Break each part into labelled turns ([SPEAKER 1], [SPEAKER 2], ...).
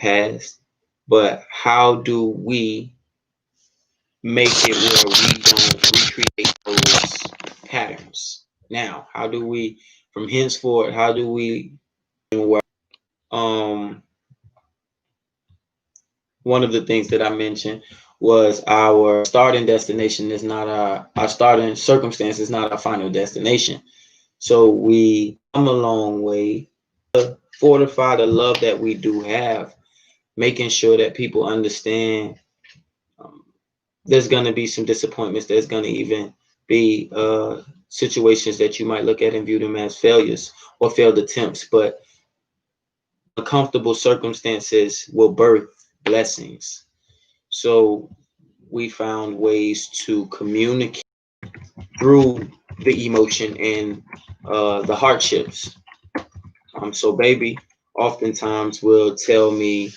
[SPEAKER 1] past, but how do we make it where we don't recreate those patterns now? How do we, from henceforth, how do we, um, one of the things that I mentioned was our starting destination is not our starting circumstance is not our final destination. So we come a long way to fortify the love that we do have, making sure that people understand um, there's going to be some disappointments. There's going to even be situations that you might look at and view them as failures or failed attempts, but uncomfortable circumstances will birth blessings. So we found ways to communicate through the emotion and the hardships. So baby oftentimes will tell me,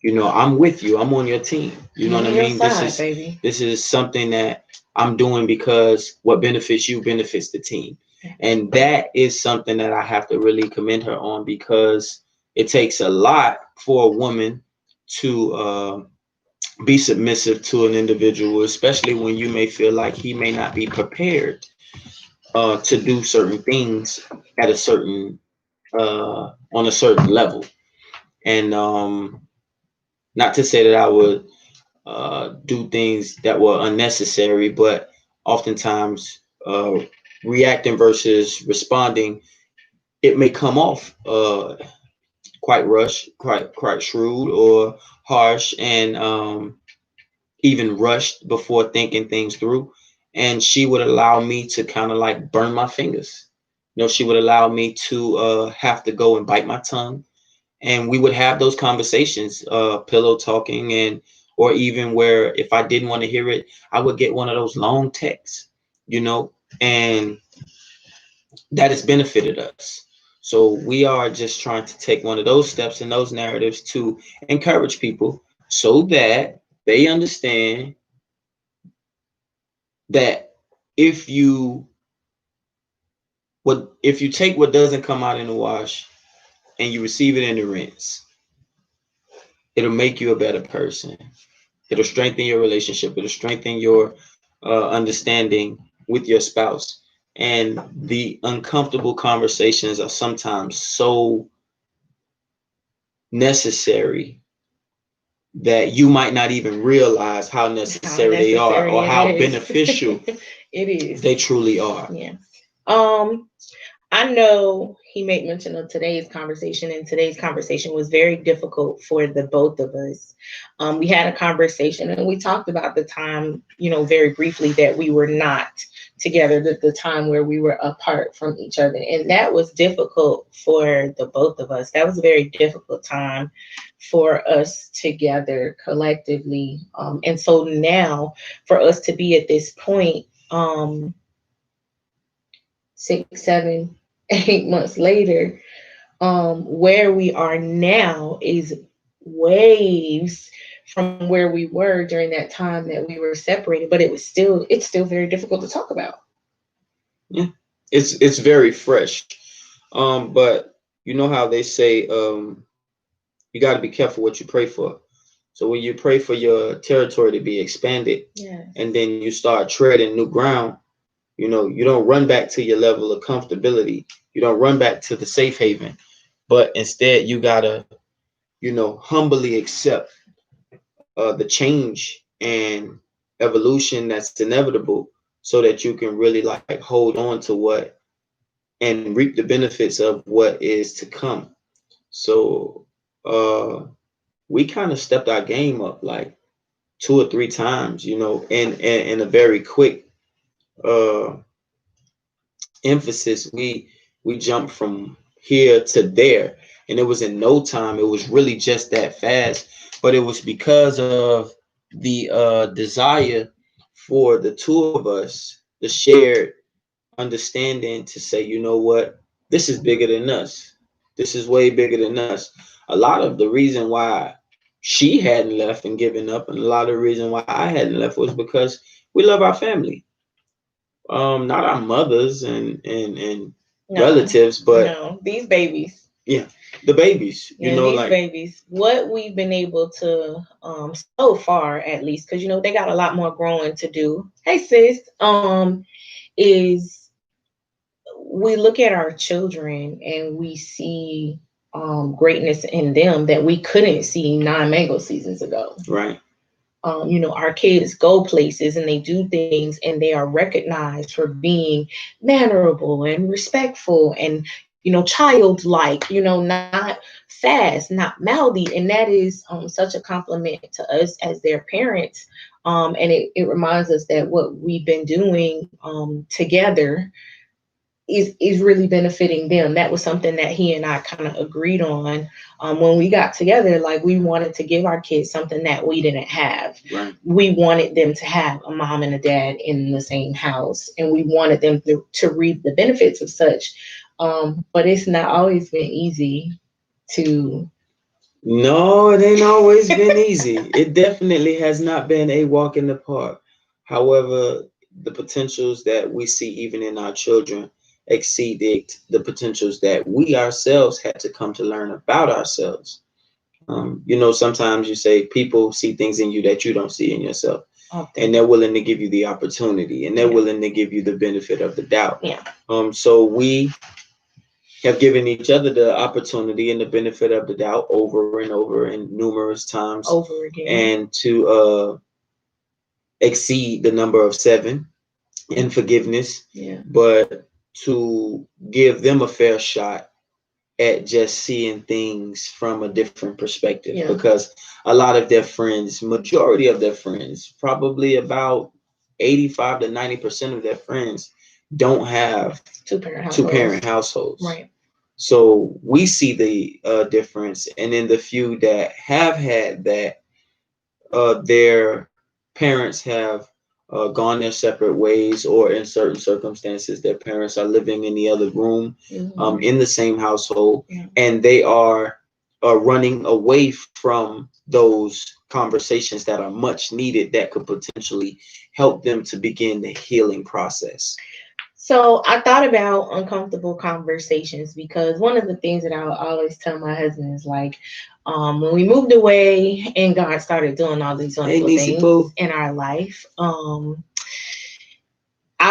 [SPEAKER 1] I'm with you. I'm on your team. You
[SPEAKER 2] I'm
[SPEAKER 1] know what
[SPEAKER 2] on
[SPEAKER 1] I
[SPEAKER 2] your
[SPEAKER 1] mean? This
[SPEAKER 2] side,
[SPEAKER 1] is
[SPEAKER 2] baby.
[SPEAKER 1] this is something that I'm doing because what benefits you benefits the team. And that is something that I have to really commend her on, because it takes a lot for a woman to be submissive to an individual, especially when you may feel like he may not be prepared to do certain things at a certain on a certain level. And not to say that I would do things that were unnecessary, but oftentimes reacting versus responding, it may come off quite shrewd or harsh, and even rushed before thinking things through. And she would allow me to kind of like burn my fingers. She would allow me to have to go and bite my tongue, and we would have those conversations, pillow talking, and or even where if I didn't want to hear it, I would get one of those long texts, and that has benefited us. So we are just trying to take one of those steps and those narratives to encourage people so that they understand that if you if you take what doesn't come out in the wash and you receive it in the rinse, it'll make you a better person. It'll strengthen your relationship. It'll strengthen your understanding with your spouse. And the uncomfortable conversations are sometimes so necessary that you might not even realize how
[SPEAKER 2] How
[SPEAKER 1] necessary they are
[SPEAKER 2] necessary
[SPEAKER 1] or
[SPEAKER 2] it
[SPEAKER 1] how
[SPEAKER 2] is.
[SPEAKER 1] beneficial
[SPEAKER 2] It is.
[SPEAKER 1] they truly are.
[SPEAKER 2] Yeah. Um, I know he made mention of today's conversation, and today's conversation was very difficult for the both of us. We had a conversation and we talked about the time, very briefly, that we were not together, the time where we were apart from each other. And that was difficult for the both of us. That was a very difficult time for us together collectively. And so now for us to be at this point, 6, 7, 8 months later, where we are now is waves from where we were during that time that we were separated, but it's still very difficult to talk about.
[SPEAKER 1] Yeah, it's very fresh. But you know how they say you got to be careful what you pray for. So when you pray for your territory to be expanded,
[SPEAKER 2] Yes.
[SPEAKER 1] and then you start treading new ground, you don't run back to your level of comfortability. You don't run back to the safe haven, but instead you gotta, humbly accept the change and evolution that's inevitable, so that you can really like hold on to what and reap the benefits of what is to come. So we kind of stepped our game up like 2 or 3 times, in a very quick uh emphasis. We jumped from here to there, and it was in no time. It was really just that fast, but it was because of the desire for the two of us, the shared understanding to say, you know what, this is bigger than us. This is way bigger than us. A lot of the reason why she hadn't left and given up, and a lot of the reason why I hadn't left, was because we love our family. Not our mothers and
[SPEAKER 2] No,
[SPEAKER 1] relatives, but
[SPEAKER 2] no, these babies.
[SPEAKER 1] The babies, you know,
[SPEAKER 2] these
[SPEAKER 1] like
[SPEAKER 2] babies, what we've been able to, so far at least, because they got a lot more growing to do. Hey sis, is we look at our children and we see greatness in them that we couldn't see 9 mango seasons ago.
[SPEAKER 1] right.
[SPEAKER 2] Our kids go places and they do things and they are recognized for being mannerable and respectful and childlike, not fast, not mouthy. And that is such a compliment to us as their parents. And it reminds us that what we've been doing together is really benefiting them. That was something that he and I kind of agreed on when we got together. Like, we wanted to give our kids something that we didn't have.
[SPEAKER 1] Right.
[SPEAKER 2] We wanted them to have a mom and a dad in the same house, and we wanted them to reap the benefits of such. But it's not always been easy to.
[SPEAKER 1] No, it ain't always been easy. It definitely has not been a walk in the park. However, the potentials that we see even in our children exceeded the potentials that we ourselves had to come to learn about ourselves. Sometimes you say people see things in you that you don't see in yourself, and they're willing to give you the opportunity, and they're willing to give you the benefit of the doubt.
[SPEAKER 2] Yeah.
[SPEAKER 1] So we have given each other the opportunity and the benefit of the doubt over and over and numerous times
[SPEAKER 2] over again,
[SPEAKER 1] and to exceed the number of 7 in forgiveness.
[SPEAKER 2] Yeah.
[SPEAKER 1] But to give them a fair shot at just seeing things from a different perspective. Yeah. Because a lot of their friends, majority of their friends, probably about 85 to 90% of their friends don't have two-parent households.
[SPEAKER 2] Right.
[SPEAKER 1] So we see the difference, and in the few that have had that, their parents have gone their separate ways, or in certain circumstances, their parents are living in the other room, in the same household, and they are running away from those conversations that are much needed that could potentially help them to begin the healing process.
[SPEAKER 2] So I thought about uncomfortable conversations, because one of the things that I would always tell my husband is like, when we moved away and God started doing all these wonderful things in our life, I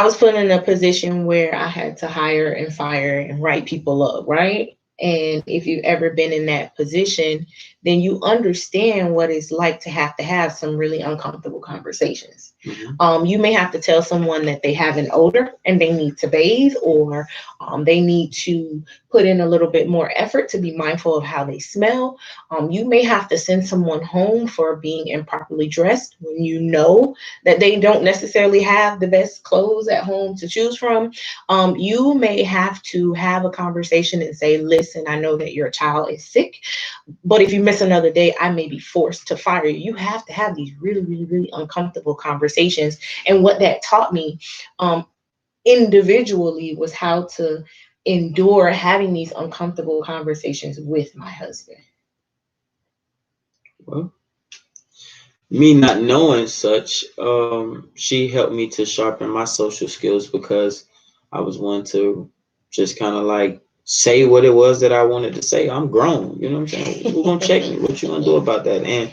[SPEAKER 2] was put in a position where I had to hire and fire and write people up, right? And if you've ever been in that position, then you understand what it's like to have some really uncomfortable conversations.
[SPEAKER 1] Mm-hmm.
[SPEAKER 2] You may have to tell someone that they have an odor and they need to bathe, or they need to put in a little bit more effort to be mindful of how they smell. You may have to send someone home for being improperly dressed when you know that they don't necessarily have the best clothes at home to choose from. You may have to have a conversation and say, listen, I know that your child is sick, but if you miss another day, I may be forced to fire you. You have to have these really, really, really uncomfortable conversations. And what that taught me individually was how to endure having these uncomfortable conversations with my husband.
[SPEAKER 1] Well, me not knowing such, she helped me to sharpen my social skills, because I was one to just kind of like say what it was that I wanted to say. I'm grown, you know what I'm saying? Who's gonna check me? What you gonna do about that? And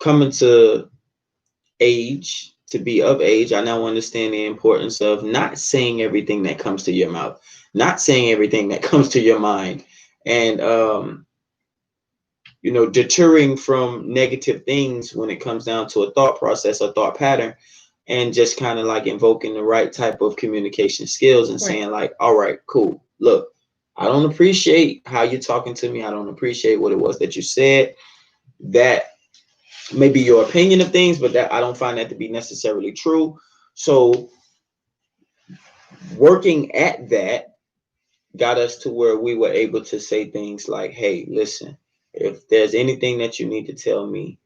[SPEAKER 1] coming to age, to be of age, I now understand the importance of not saying everything that comes to your mouth, not saying everything that comes to your mind, and deterring from negative things when it comes down to a thought process or thought pattern, and just kind of like invoking the right type of communication skills and saying like, all right, cool. Look, I don't appreciate how you're talking to me. I don't appreciate what it was that you said. That may be your opinion of things, but that I don't find that to be necessarily true. So working at that got us to where we were able to say things like, hey, listen, if there's anything that you need to tell me,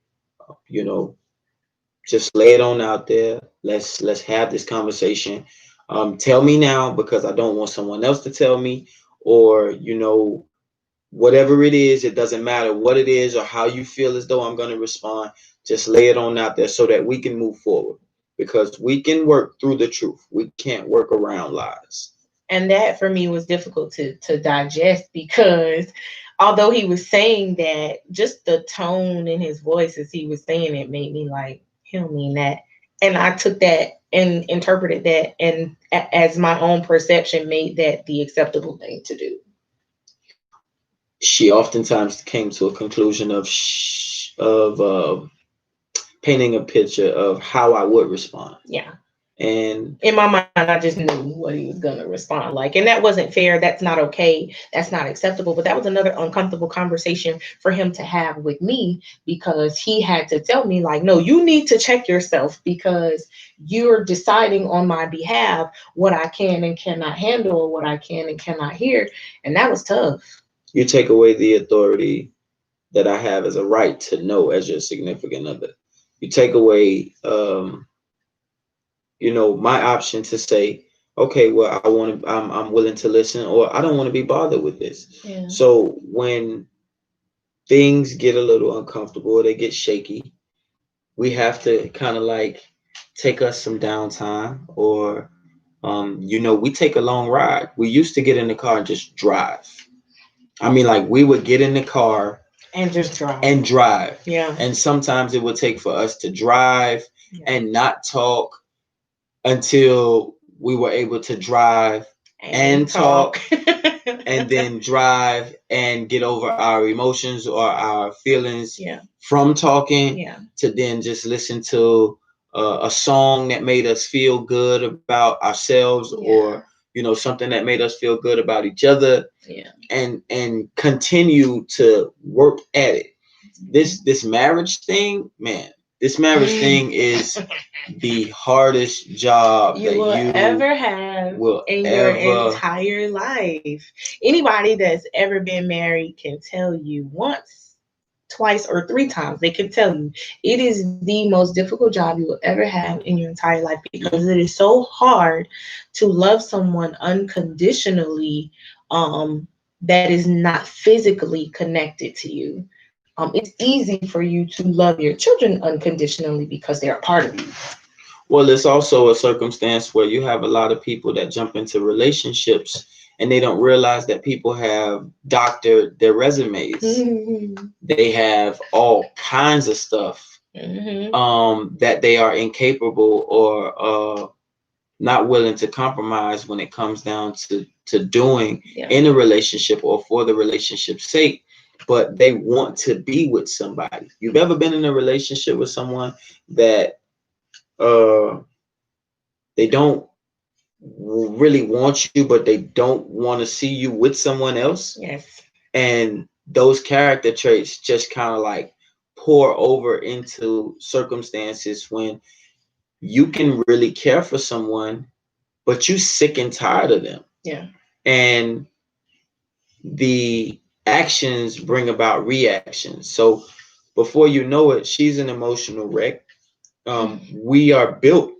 [SPEAKER 1] just lay it on out there. Let's have this conversation. Tell me now, because I don't want someone else to tell me, or whatever it is. It doesn't matter what it is or how you feel as though I'm going to respond. Just lay it on out there so that we can move forward, because we can work through the truth. We can't work around lies.
[SPEAKER 2] And that for me was difficult to digest, because although he was saying that, just the tone in his voice as he was saying it made me like, he don't mean that. And I took that and interpreted that, and as my own perception, made that the acceptable thing to do.
[SPEAKER 1] She oftentimes came to a conclusion of painting a picture of how I would respond.
[SPEAKER 2] Yeah.
[SPEAKER 1] And
[SPEAKER 2] in my mind, I just knew what he was going to respond like. And that wasn't fair. That's not okay. That's not acceptable. But that was another uncomfortable conversation for him to have with me, because he had to tell me, like, no, you need to check yourself, because you're deciding on my behalf what I can and cannot handle, or what I can and cannot hear. And that was tough.
[SPEAKER 1] You take away the authority that I have as a right to know as your significant other. You take away, my option to say, okay, well, I'm willing to listen, or I don't want to be bothered with this.
[SPEAKER 2] Yeah.
[SPEAKER 1] So when things get a little uncomfortable, or they get shaky, we have to kind of like take us some downtime, or, we take a long ride. We used to get in the car and just drive. I mean, like, we would get in the car
[SPEAKER 2] and just
[SPEAKER 1] drive.
[SPEAKER 2] Yeah.
[SPEAKER 1] And sometimes it would take for us to drive and not talk until we were able to drive and talk and then drive and get over our emotions or our feelings from talking to then just listen to a song that made us feel good about ourselves, or something that made us feel good about each other, and continue to work at it. This marriage thing, man, this marriage thing is the hardest job
[SPEAKER 2] you will ever have in your entire life. Anybody that's ever been married can tell you once, twice, or 3 times. They can tell you it is the most difficult job you will ever have in your entire life, because it is so hard to love someone unconditionally, that is not physically connected to you. It's easy for you to love your children unconditionally because they're a part of you.
[SPEAKER 1] Well, it's also a circumstance where you have a lot of people that jump into relationships and they don't realize that people have doctored their resumes. Mm-hmm. They have all kinds of stuff that they are incapable or not willing to compromise when it comes down to doing in a relationship or for the relationship's sake. But they want to be with somebody. You've ever been in a relationship with someone that they don't really want you, but they don't want to see you with someone else?
[SPEAKER 2] Yes.
[SPEAKER 1] And those character traits just kind of like pour over into circumstances when you can really care for someone, but you sick and tired of them.
[SPEAKER 2] Yeah.
[SPEAKER 1] And the actions bring about reactions. So before you know it, she's an emotional wreck. We are built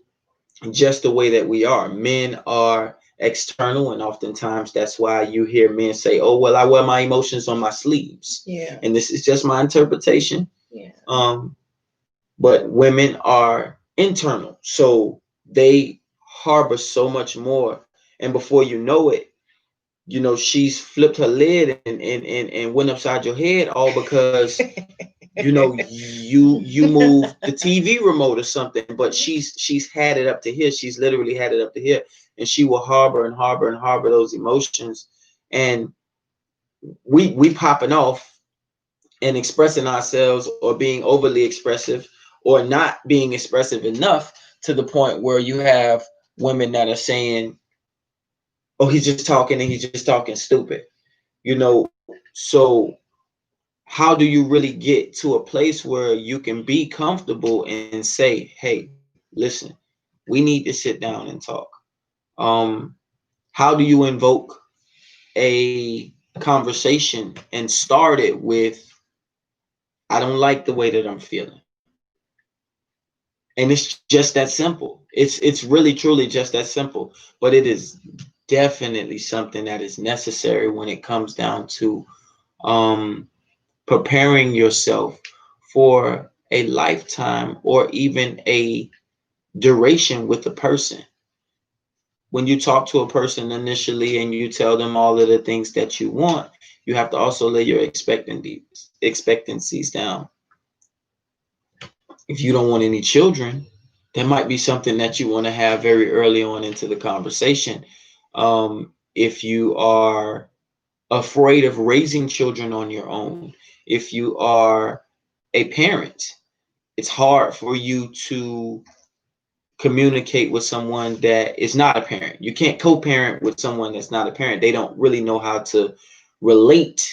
[SPEAKER 1] just the way that we are. Men are external, and oftentimes that's why you hear men say, oh, well, I wear my emotions on my sleeves.
[SPEAKER 2] Yeah.
[SPEAKER 1] And this is just my interpretation.
[SPEAKER 2] Yeah.
[SPEAKER 1] But women are internal, so they harbor so much more. And before you know it, she's flipped her lid and went upside your head, all because you move the TV remote or something, but she's had it up to here. She's literally had it up to here, and she will harbor and harbor and harbor those emotions. And we popping off and expressing ourselves, or being overly expressive, or not being expressive enough, to the point where you have women that are saying, oh, he's just talking and he's just talking stupid. So how do you really get to a place where you can be comfortable and say, hey, listen, we need to sit down and talk? How do you invoke a conversation and start it with, I don't like the way that I'm feeling? And it's just that simple. It's really, truly just that simple. But it is definitely something that is necessary when it comes down to preparing yourself for a lifetime or even a duration with a person. when you talk to a person initially and you tell them all of the things that you want, you have to also lay your expectancies down. If you don't want any children, that might be something that you want to have very early on into the conversation. If you are afraid of raising children on your own, if you are a parent, it's hard for you to communicate with someone that is not a parent. You can't co-parent with someone that's not a parent. They don't really know how to relate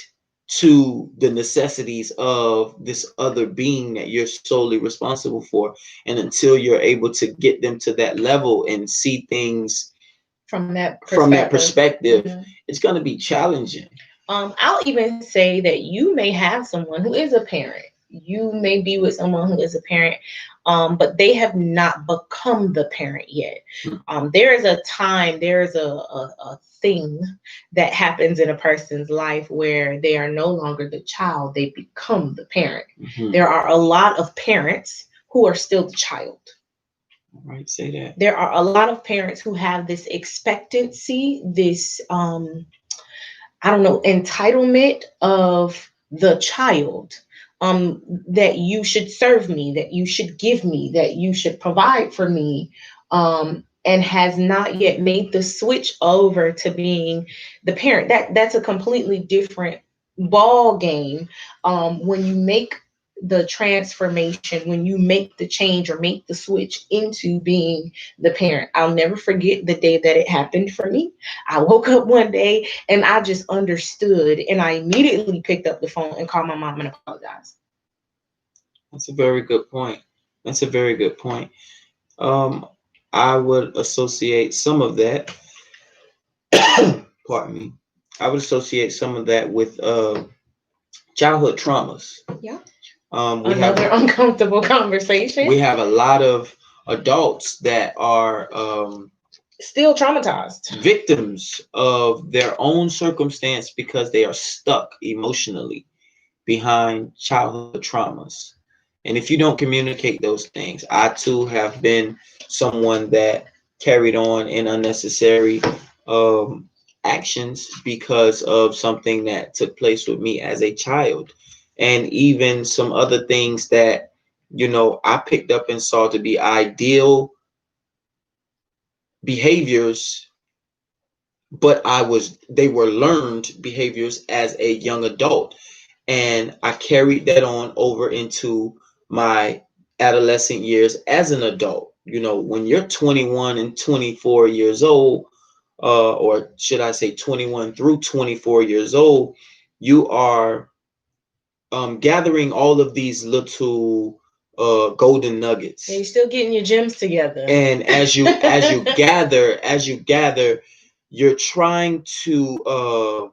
[SPEAKER 1] to the necessities of this other being that you're solely responsible for. And until you're able to get them to that level and see things
[SPEAKER 2] from that
[SPEAKER 1] perspective, it's going to be challenging.
[SPEAKER 2] I'll even say that you may have someone who is a parent. You may be with someone who is a parent, but they have not become the parent yet. There is a time, there is a thing that happens in a person's life where they are no longer the child, they become the parent. There are a lot of parents who are still the child.
[SPEAKER 1] Right, say that.
[SPEAKER 2] There are a lot of parents who have this expectancy, this entitlement of the child, that you should serve me, that you should give me, that you should provide for me, and has not yet made the switch over to being the parent. That's a completely different ball game. When you make the transformation, when you make the change or make the switch into being the parent. I'll never forget the day that it happened for me. I woke up one day and I just understood, and I immediately picked up the phone and called my mom and apologized.
[SPEAKER 1] That's a very good point. That's a very good point. I would associate some of that pardon me. I would associate some of that with childhood traumas.
[SPEAKER 2] Yeah. Another uncomfortable conversation.
[SPEAKER 1] We have a lot of adults that are
[SPEAKER 2] still traumatized,
[SPEAKER 1] victims of their own circumstance because they are stuck emotionally behind childhood traumas. And if you don't communicate those things, I too have been someone that carried on in unnecessary actions because of something that took place with me as a child. And even some other things that, I picked up and saw to be ideal behaviors, but they were learned behaviors as a young adult. And I carried that on over into my adolescent years as an adult. When you're 21 and 24 years old, or should I say 21 through 24 years old, you are gathering all of these little golden nuggets.
[SPEAKER 2] Yeah, you're still getting your gems together.
[SPEAKER 1] And as you gather, you're trying to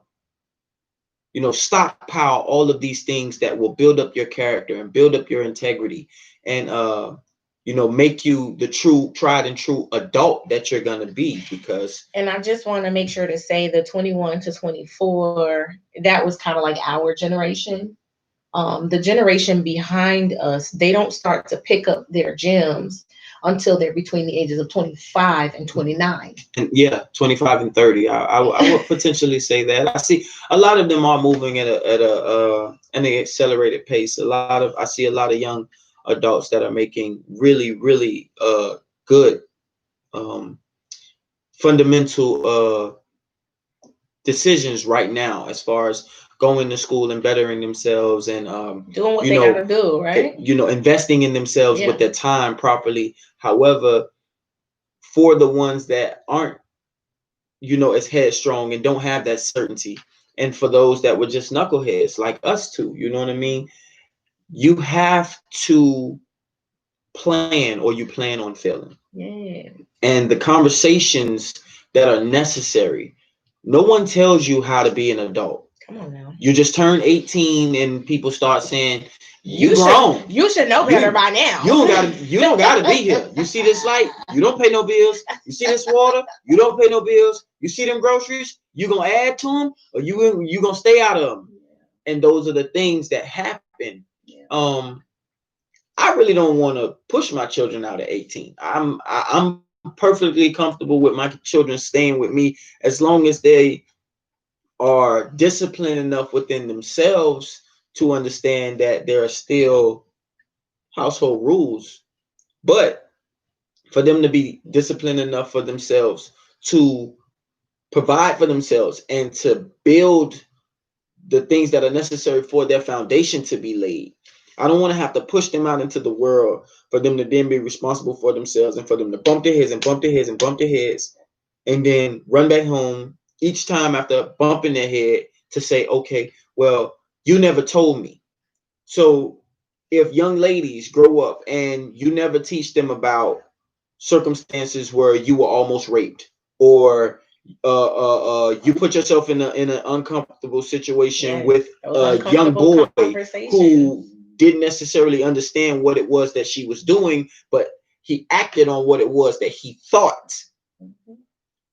[SPEAKER 1] stockpile all of these things that will build up your character and build up your integrity and make you the true tried and true adult that you're going to be.
[SPEAKER 2] And I just want to make sure to say the 21 to 24, that was kind of like our generation. The generation behind us, they don't start to pick up their gems until they're between the ages of 25 and 29.
[SPEAKER 1] And 25 and 30. I would potentially say that. I see a lot of them are moving at an accelerated pace. I see a lot of young adults that are making really, really good fundamental decisions right now, as far as going to school and bettering themselves and
[SPEAKER 2] doing what they gotta do, right?
[SPEAKER 1] Investing in themselves with their time properly. However, for the ones that aren't, as headstrong and don't have that certainty, and for those that were just knuckleheads like us too, you know what I mean? You have to plan, or you plan on failing.
[SPEAKER 2] Yeah.
[SPEAKER 1] And the conversations that are necessary. No one tells you how to be an adult.
[SPEAKER 2] Come on now.
[SPEAKER 1] You just turn 18 and people start saying, you grown.
[SPEAKER 2] You should know better by now.
[SPEAKER 1] You don't gotta be here. You see this light? You don't pay no bills. You see this water? You don't pay no bills. You see them groceries? You gonna add to them, or you gonna stay out of them? And those are the things that happen. I really don't want to push my children out at 18. I'm perfectly comfortable with my children staying with me as long as they are disciplined enough within themselves to understand that there are still household rules, but for them to be disciplined enough for themselves to provide for themselves and to build the things that are necessary for their foundation to be laid. I don't want to have to push them out into the world for them to then be responsible for themselves and for them to bump their heads and bump their heads and bump their heads and then run back home each time after bumping their head to say, okay, well, you never told me. So if young ladies grow up and you never teach them about circumstances where you were almost raped, or you put yourself in an uncomfortable situation with a young boy who didn't necessarily understand what it was that she was doing, but he acted on what it was that he thought,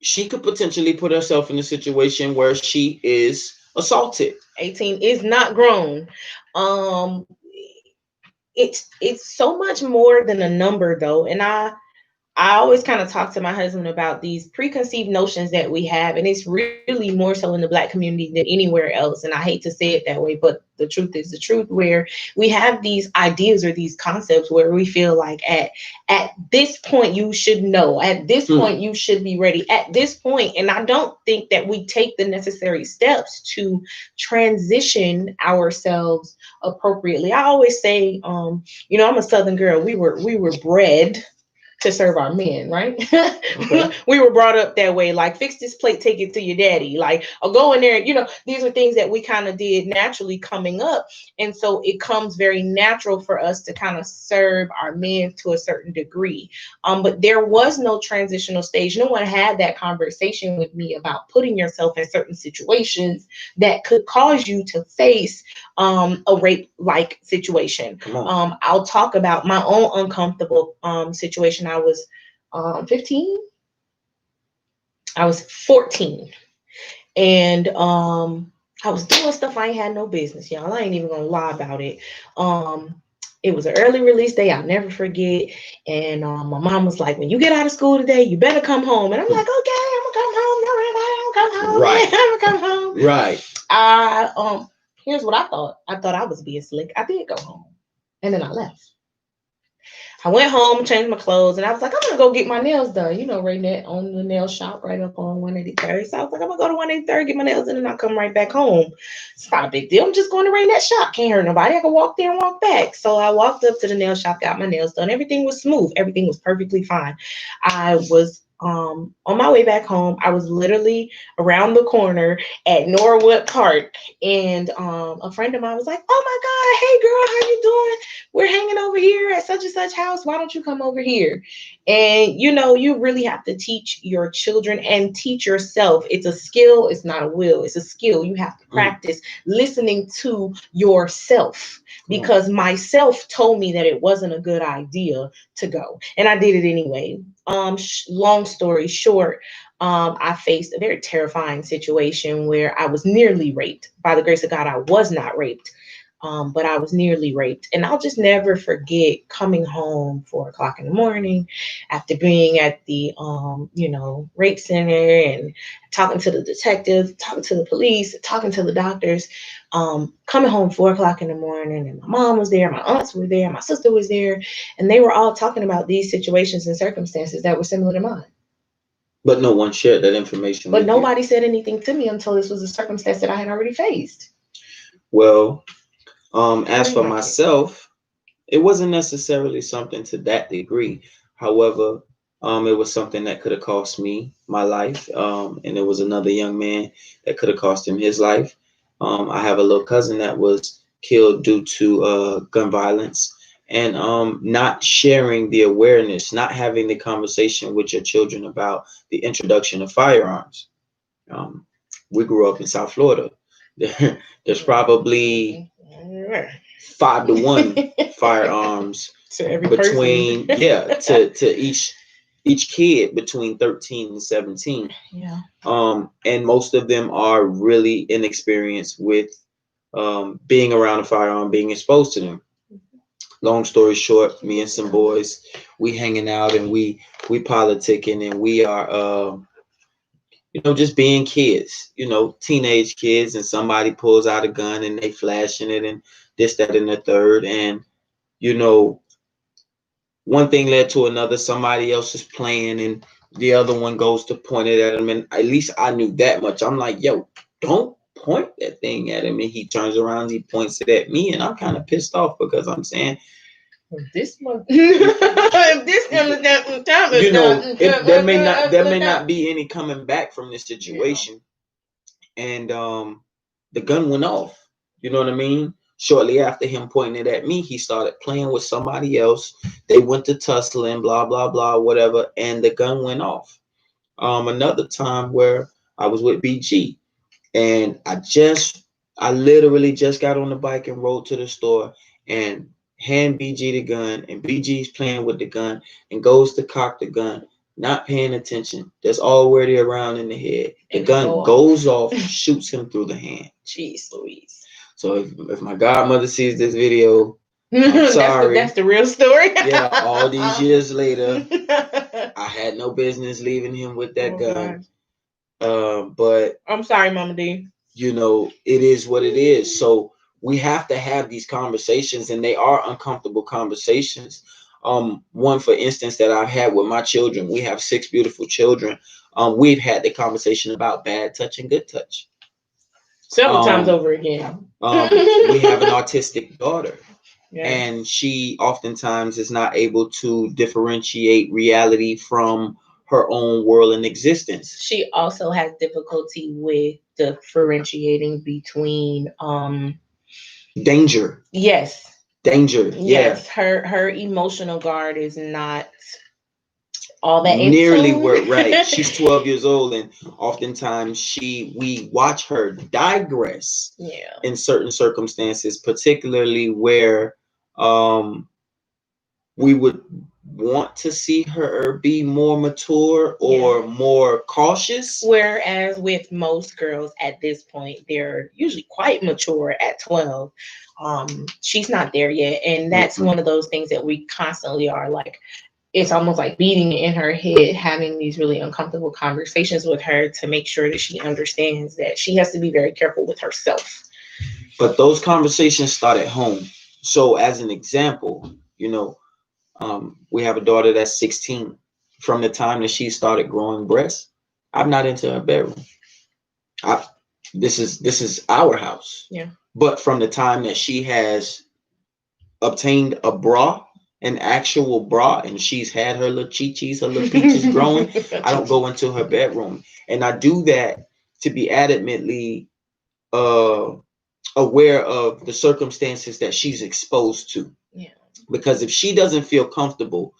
[SPEAKER 1] she could potentially put herself in a situation where she is assaulted.
[SPEAKER 2] 18 is not grown. It's so much more than a number though, and I always kind of talk to my husband about these preconceived notions that we have, and it's really more so in the Black community than anywhere else. And I hate to say it that way, but the truth is the truth, where we have these ideas or these concepts where we feel like at this point you should know, at this point you should be ready, at this point. And I don't think that we take the necessary steps to transition ourselves appropriately. I always say, you know, I'm a Southern girl. We were bred to serve our men, right? Okay. We were brought up that way, like, fix this plate, take it to your daddy, like, or go in there. You know, these are things that we kind of did naturally coming up. And so it comes very natural for us to kind of serve our men to a certain degree. But there was no transitional stage. No one had that conversation with me about putting yourself in certain situations that could cause you to face a rape-like situation. I'll talk about my own uncomfortable situation. I was 15. I was 14. And I was doing stuff I ain't had no business, y'all. I ain't even gonna lie about it. It was an early release day, I'll never forget. And my mom was like, when you get out of school today, you better come home. And I'm like, okay, I'm gonna come home. No, I'm gonna come home. Right. I'm gonna come home. Right. Here's what I thought. I thought I was being slick. I did go home. And then I left. I went home, changed my clothes, and I was like, I'm gonna go get my nails done. You know, right there on the nail shop right up on 183rd. So I was like, I'm gonna go to 183rd, get my nails done, and I'll come right back home. It's not a big deal. I'm just going to right that shop. Can't hurt nobody. I can walk there and walk back. So I walked up to the nail shop, got my nails done. Everything was smooth. Everything was perfectly fine. I was on my way back home. I was literally around the corner at Norwood Park, and a friend of mine was like, oh my God, hey girl, how you doing? We're hanging over here at such and such house. Why don't you come over here? And you know, you really have to teach your children and teach yourself. It's a skill. It's not a will. It's a skill. You have to practice listening to yourself, because myself told me that it wasn't a good idea to go, and I did it anyway. Long story short, I faced a very terrifying situation where I was nearly raped. By the grace of God, I was not raped, but I was nearly raped. And I'll just never forget coming home 4 o'clock in the morning after being at the, rape center and talking to the detectives, talking to the police, talking to the doctors, coming home 4 o'clock in the morning, and my mom was there, my aunts were there, my sister was there, and they were all talking about these situations and circumstances that were similar to mine.
[SPEAKER 1] But no one shared that information.
[SPEAKER 2] But nobody said anything to me until this was a circumstance that I had already faced.
[SPEAKER 1] Well, as for myself, it wasn't necessarily something to that degree. However, it was something that could have cost me my life. And there was another young man that could have cost him his life. I have a little cousin that was killed due to gun violence, and not sharing the awareness, not having the conversation with your children about the introduction of firearms. We grew up in South Florida. There's probably 5 to 1 firearms
[SPEAKER 2] to every
[SPEAKER 1] between
[SPEAKER 2] person.
[SPEAKER 1] to each kid between 13 and 17.
[SPEAKER 2] Yeah.
[SPEAKER 1] And most of them are really inexperienced with being around a firearm, being exposed to them. long story short, me and some boys, we hanging out and we politicking and we are just being kids, teenage kids, and somebody pulls out a gun and they flashing it and this, that, and the third. And, you know, one thing led to another. Somebody else is playing and the other one goes to point it at him. And at least I knew that much. I'm like, yo, don't point that thing at him. And he turns around, he points it at me. And I'm kind of pissed off because I'm saying,
[SPEAKER 2] this one, if this
[SPEAKER 1] there may not be any coming back from this situation. Yeah. And the gun went off. You know what I mean? Shortly after him pointing it at me, he started playing with somebody else. They went to tussling, blah, blah, blah, whatever. And the gun went off. Another time where I was with BG and I literally just got on the bike and rode to the store and hand BG the gun, and BG's playing with the gun and goes to cock the gun, not paying attention. That's already around in the head. The gun goes off, shoots him through the hand.
[SPEAKER 2] Jeez Louise.
[SPEAKER 1] So if my godmother sees this video, I'm sorry.
[SPEAKER 2] That's the real story.
[SPEAKER 1] Yeah, all these years later, I had no business leaving him with that gun. But
[SPEAKER 2] I'm sorry, Mama D.
[SPEAKER 1] It is what it is. So we have to have these conversations, and they are uncomfortable conversations. One, for instance, that I've had with my children. We have 6 beautiful children. We've had the conversation about bad touch and good touch.
[SPEAKER 2] Several times over again.
[SPEAKER 1] We have an autistic daughter.
[SPEAKER 2] Yeah.
[SPEAKER 1] And she oftentimes is not able to differentiate reality from her own world and existence.
[SPEAKER 2] She also has difficulty with differentiating between
[SPEAKER 1] danger.
[SPEAKER 2] Yes.
[SPEAKER 1] Danger.
[SPEAKER 2] Yes. Yeah. Her emotional guard is not all that
[SPEAKER 1] nearly right. She's 12 years old, and oftentimes we watch her digress in certain circumstances, particularly where we would want to see her be more mature or more cautious.
[SPEAKER 2] Whereas with most girls at this point, they're usually quite mature at 12. She's not there yet. And that's one of those things that we constantly are like, it's almost like beating it in her head, having these really uncomfortable conversations with her to make sure that she understands that she has to be very careful with herself.
[SPEAKER 1] But those conversations start at home. So as an example, we have a daughter that's 16. From the time that she started growing breasts, I'm not into her bedroom. This is our house.
[SPEAKER 2] Yeah.
[SPEAKER 1] But from the time that she has obtained a bra, an actual bra, and she's had her little chi-chis, her little peaches growing, I don't go into her bedroom. And I do that to be adamantly aware of the circumstances that she's exposed to.
[SPEAKER 2] Yeah.
[SPEAKER 1] Because if she doesn't feel comfortable,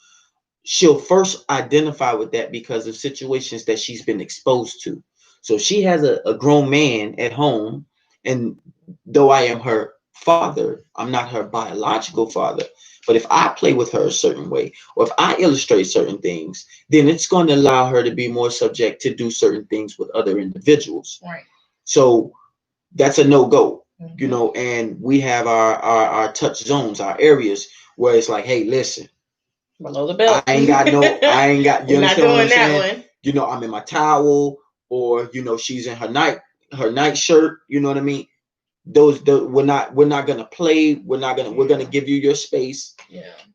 [SPEAKER 1] she'll first identify with that because of situations that she's been exposed to. So she has a grown man at home, and though I am her father, I'm not her biological father. But if I play with her a certain way, or if I illustrate certain things, then it's going to allow her to be more subject to do certain things with other individuals.
[SPEAKER 2] Right.
[SPEAKER 1] So that's a no-go, and we have our touch zones, our areas where it's like, hey, listen,
[SPEAKER 2] below the belt.
[SPEAKER 1] I ain't got, you understand
[SPEAKER 2] not
[SPEAKER 1] doing what I'm
[SPEAKER 2] that
[SPEAKER 1] saying? One. I'm in my towel, or, she's in her night shirt, you know what I mean? Those we're not gonna play. We're gonna give you your space,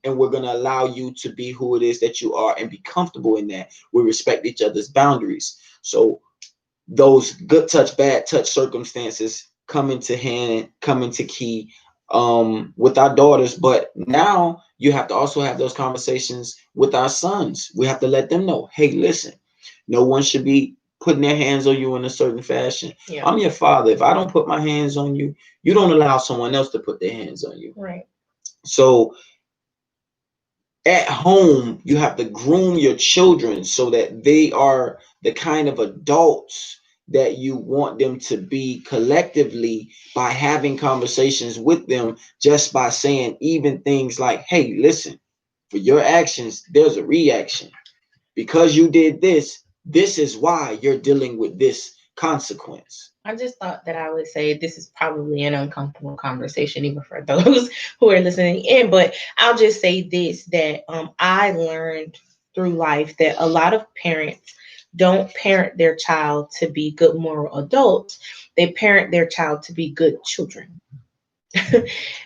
[SPEAKER 1] and we're gonna allow you to be who it is that you are and be comfortable in that. We respect each other's boundaries. So those good touch, bad touch circumstances come into key with our daughters. But now you have to also have those conversations with our sons. We have to let them know, hey, listen, no one should be putting their hands on you in a certain fashion.
[SPEAKER 2] Yeah.
[SPEAKER 1] I'm your father. If I don't put my hands on you, you don't allow someone else to put their hands on you.
[SPEAKER 2] Right.
[SPEAKER 1] So at home, you have to groom your children so that they are the kind of adults that you want them to be collectively, by having conversations with them, just by saying even things like, hey, listen, for your actions, there's a reaction. Because you did this, this is why you're dealing with this consequence.
[SPEAKER 2] I just thought that I would say this is probably an uncomfortable conversation, even for those who are listening in. But I'll just say this, that I learned through life that a lot of parents don't parent their child to be good moral adults, they parent their child to be good children.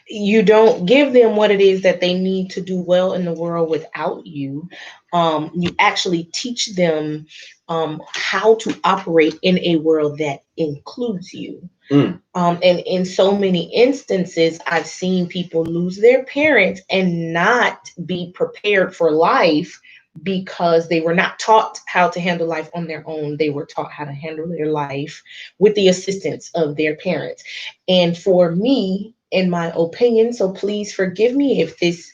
[SPEAKER 2] You don't give them what it is that they need to do well in the world without you. You actually teach them how to operate in a world that includes you. And in so many instances, I've seen people lose their parents and not be prepared for life because they were not taught how to handle life on their own. They were taught how to handle their life with the assistance of their parents. And for me, in my opinion, so please forgive me if this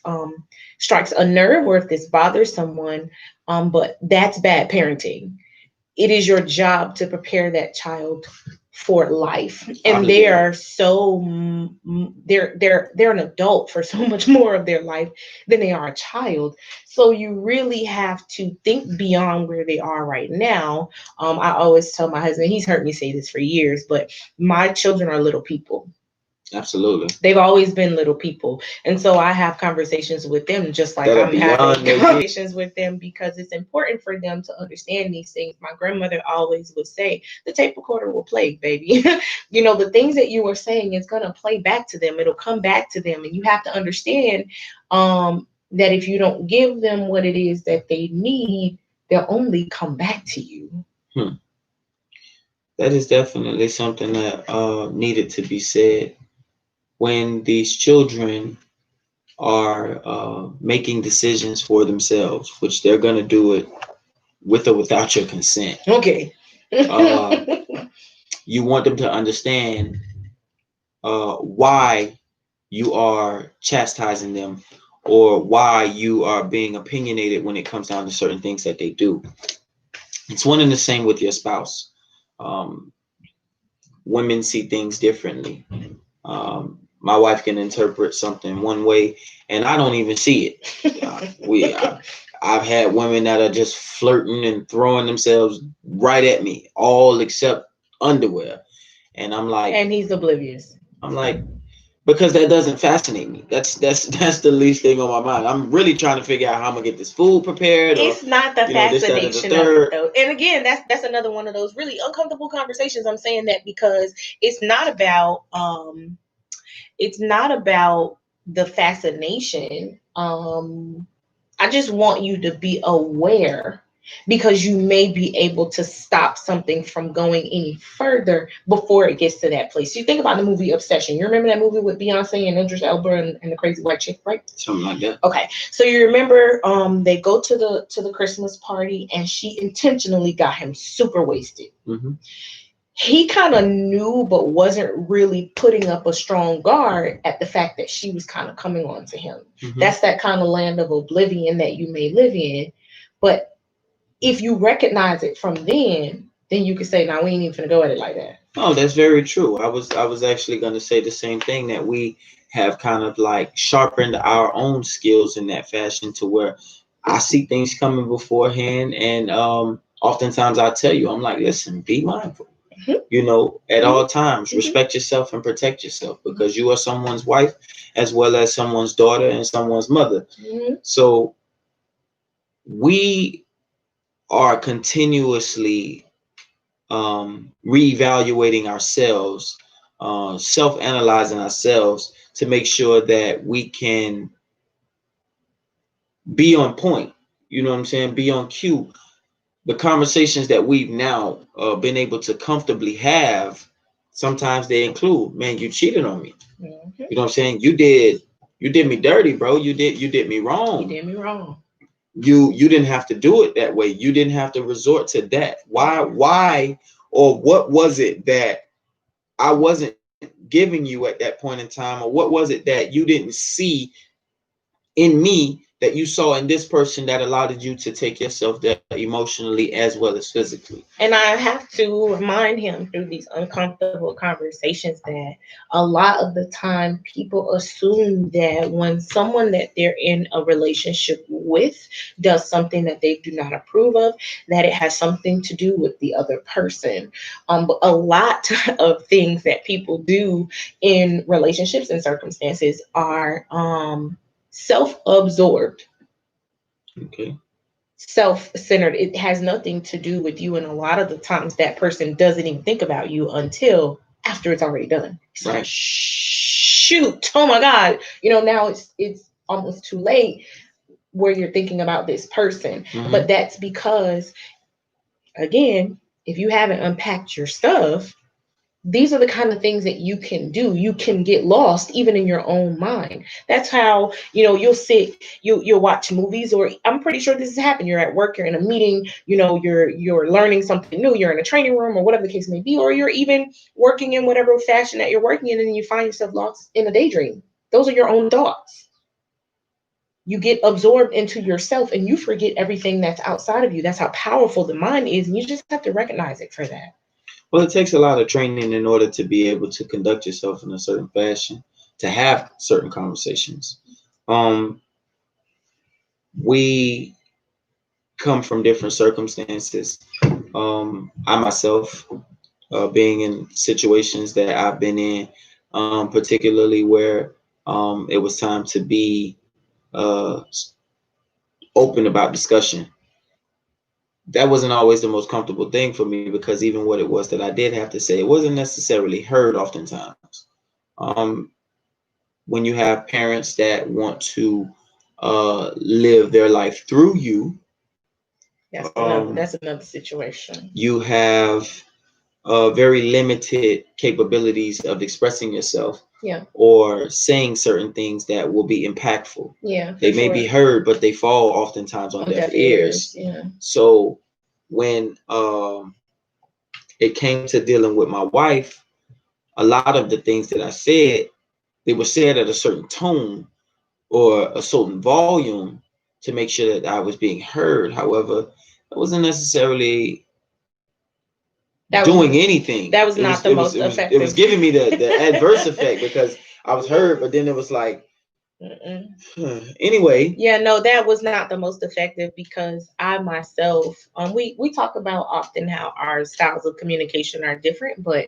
[SPEAKER 2] strikes a nerve or if this bothers someone, but that's bad parenting. It is your job to prepare that child for life, and they are so they're an adult for so much more of their life than they are a child. So you really have to think beyond where they are right now. I always tell my husband, he's heard me say this for years, but my children are little people.
[SPEAKER 1] Absolutely.
[SPEAKER 2] They've always been little people. And so I have conversations with them just like I'm having conversations with them, because it's important for them to understand these things. My grandmother always would say, the tape recorder will play, baby. You know, the things that you were saying is going to play back to them. It'll come back to them. And you have to understand that if you don't give them what it is that they need, they'll only come back to you.
[SPEAKER 1] That is definitely something that needed to be said. When these children are making decisions for themselves, which they're going to do it with or without your consent.
[SPEAKER 2] Okay.
[SPEAKER 1] You want them to understand why you are chastising them or why you are being opinionated when it comes down to certain things that they do. It's one and the same with your spouse. Women see things differently. My wife can interpret something one way, and I don't even see it. I've had women that are just flirting and throwing themselves right at me, all except underwear, and I'm like,
[SPEAKER 2] and he's oblivious.
[SPEAKER 1] I'm like, because that doesn't fascinate me. That's the least thing on my mind. I'm really trying to figure out how I'm gonna get this food prepared.
[SPEAKER 2] It's not the fascination of it, though. And again, that's another one of those really uncomfortable conversations. I'm saying that because it's not about the fascination. I just want you to be aware, because you may be able to stop something from going any further before it gets to that place. You think about the movie Obsession. You remember that movie with Beyonce and Idris Elba and the crazy white chick, right?
[SPEAKER 1] Something like that.
[SPEAKER 2] Okay, so you remember they go to the Christmas party, and she intentionally got him super wasted.
[SPEAKER 1] Mm-hmm.
[SPEAKER 2] He kind of knew, but wasn't really putting up a strong guard at the fact that she was kind of coming on to him. Mm-hmm. That's that kind of land of oblivion that you may live in. But if you recognize it from then you can say, "Now we ain't even gonna go at it like that."
[SPEAKER 1] Oh, that's very true. I was actually going to say the same thing, that we have kind of like sharpened our own skills in that fashion, to where I see things coming beforehand, and oftentimes I tell you, I'm like, listen, be mindful. Mm-hmm. You know, at all times, respect yourself and protect yourself, because you are someone's wife as well as someone's daughter and someone's mother. Mm-hmm. So we are continuously reevaluating ourselves, self-analyzing ourselves to make sure that we can be on point. You know what I'm saying? Be on cue. The conversations that we've now been able to comfortably have, sometimes they include, man, you cheated on me. Mm-hmm. You know what I'm saying? You did me dirty, bro. You did me wrong.
[SPEAKER 2] You did me wrong.
[SPEAKER 1] You didn't have to do it that way. You didn't have to resort to that. Why, or what was it that I wasn't giving you at that point in time, or what was it that you didn't see in me that you saw in this person that allowed you to take yourself there emotionally as well as physically?
[SPEAKER 2] And I have to remind him through these uncomfortable conversations that a lot of the time people assume that when someone that they're in a relationship with does something that they do not approve of, that it has something to do with the other person. But a lot of things that people do in relationships and circumstances are self-absorbed,
[SPEAKER 1] Okay.
[SPEAKER 2] self-centered. It has nothing to do with you, and a lot of the times that person doesn't even think about you until after it's already done. It's like,
[SPEAKER 1] Right.
[SPEAKER 2] shoot, oh my God, now it's almost too late where you're thinking about this person.
[SPEAKER 1] Mhm.
[SPEAKER 2] But that's because, again, if you haven't unpacked your stuff, these are the kind of things that you can do. You can get lost even in your own mind. That's how, you'll sit, you'll watch movies, or I'm pretty sure this has happened. You're at work, you're in a meeting, you're learning something new, you're in a training room or whatever the case may be, or you're even working in whatever fashion that you're working in, and you find yourself lost in a daydream. Those are your own thoughts. You get absorbed into yourself and you forget everything that's outside of you. That's how powerful the mind is, and you just have to recognize it for that.
[SPEAKER 1] Well, it takes a lot of training in order to be able to conduct yourself in a certain fashion, to have certain conversations. We come from different circumstances. I myself, being in situations that I've been in, particularly where it was time to be uh, open about discussion. That wasn't always the most comfortable thing for me, because even what it was that I did have to say, it wasn't necessarily heard oftentimes. Um, when you have parents that want to live their life through you,
[SPEAKER 2] That's another situation.
[SPEAKER 1] you have very limited capabilities of expressing yourself,
[SPEAKER 2] Yeah.
[SPEAKER 1] or saying certain things that will be impactful.
[SPEAKER 2] Yeah.
[SPEAKER 1] They may be heard, but they fall oftentimes on deaf ears.
[SPEAKER 2] Yeah.
[SPEAKER 1] So when it came to dealing with my wife, a lot of the things that I said, they were said at a certain tone or a certain volume to make sure that I was being heard. However, it wasn't necessarily doing anything.
[SPEAKER 2] That was not the most effective.
[SPEAKER 1] It was giving me the adverse effect, because I was heard, but then it was like, anyway.
[SPEAKER 2] Yeah, no, that was not the most effective, because I myself, we talk about often how our styles of communication are different, but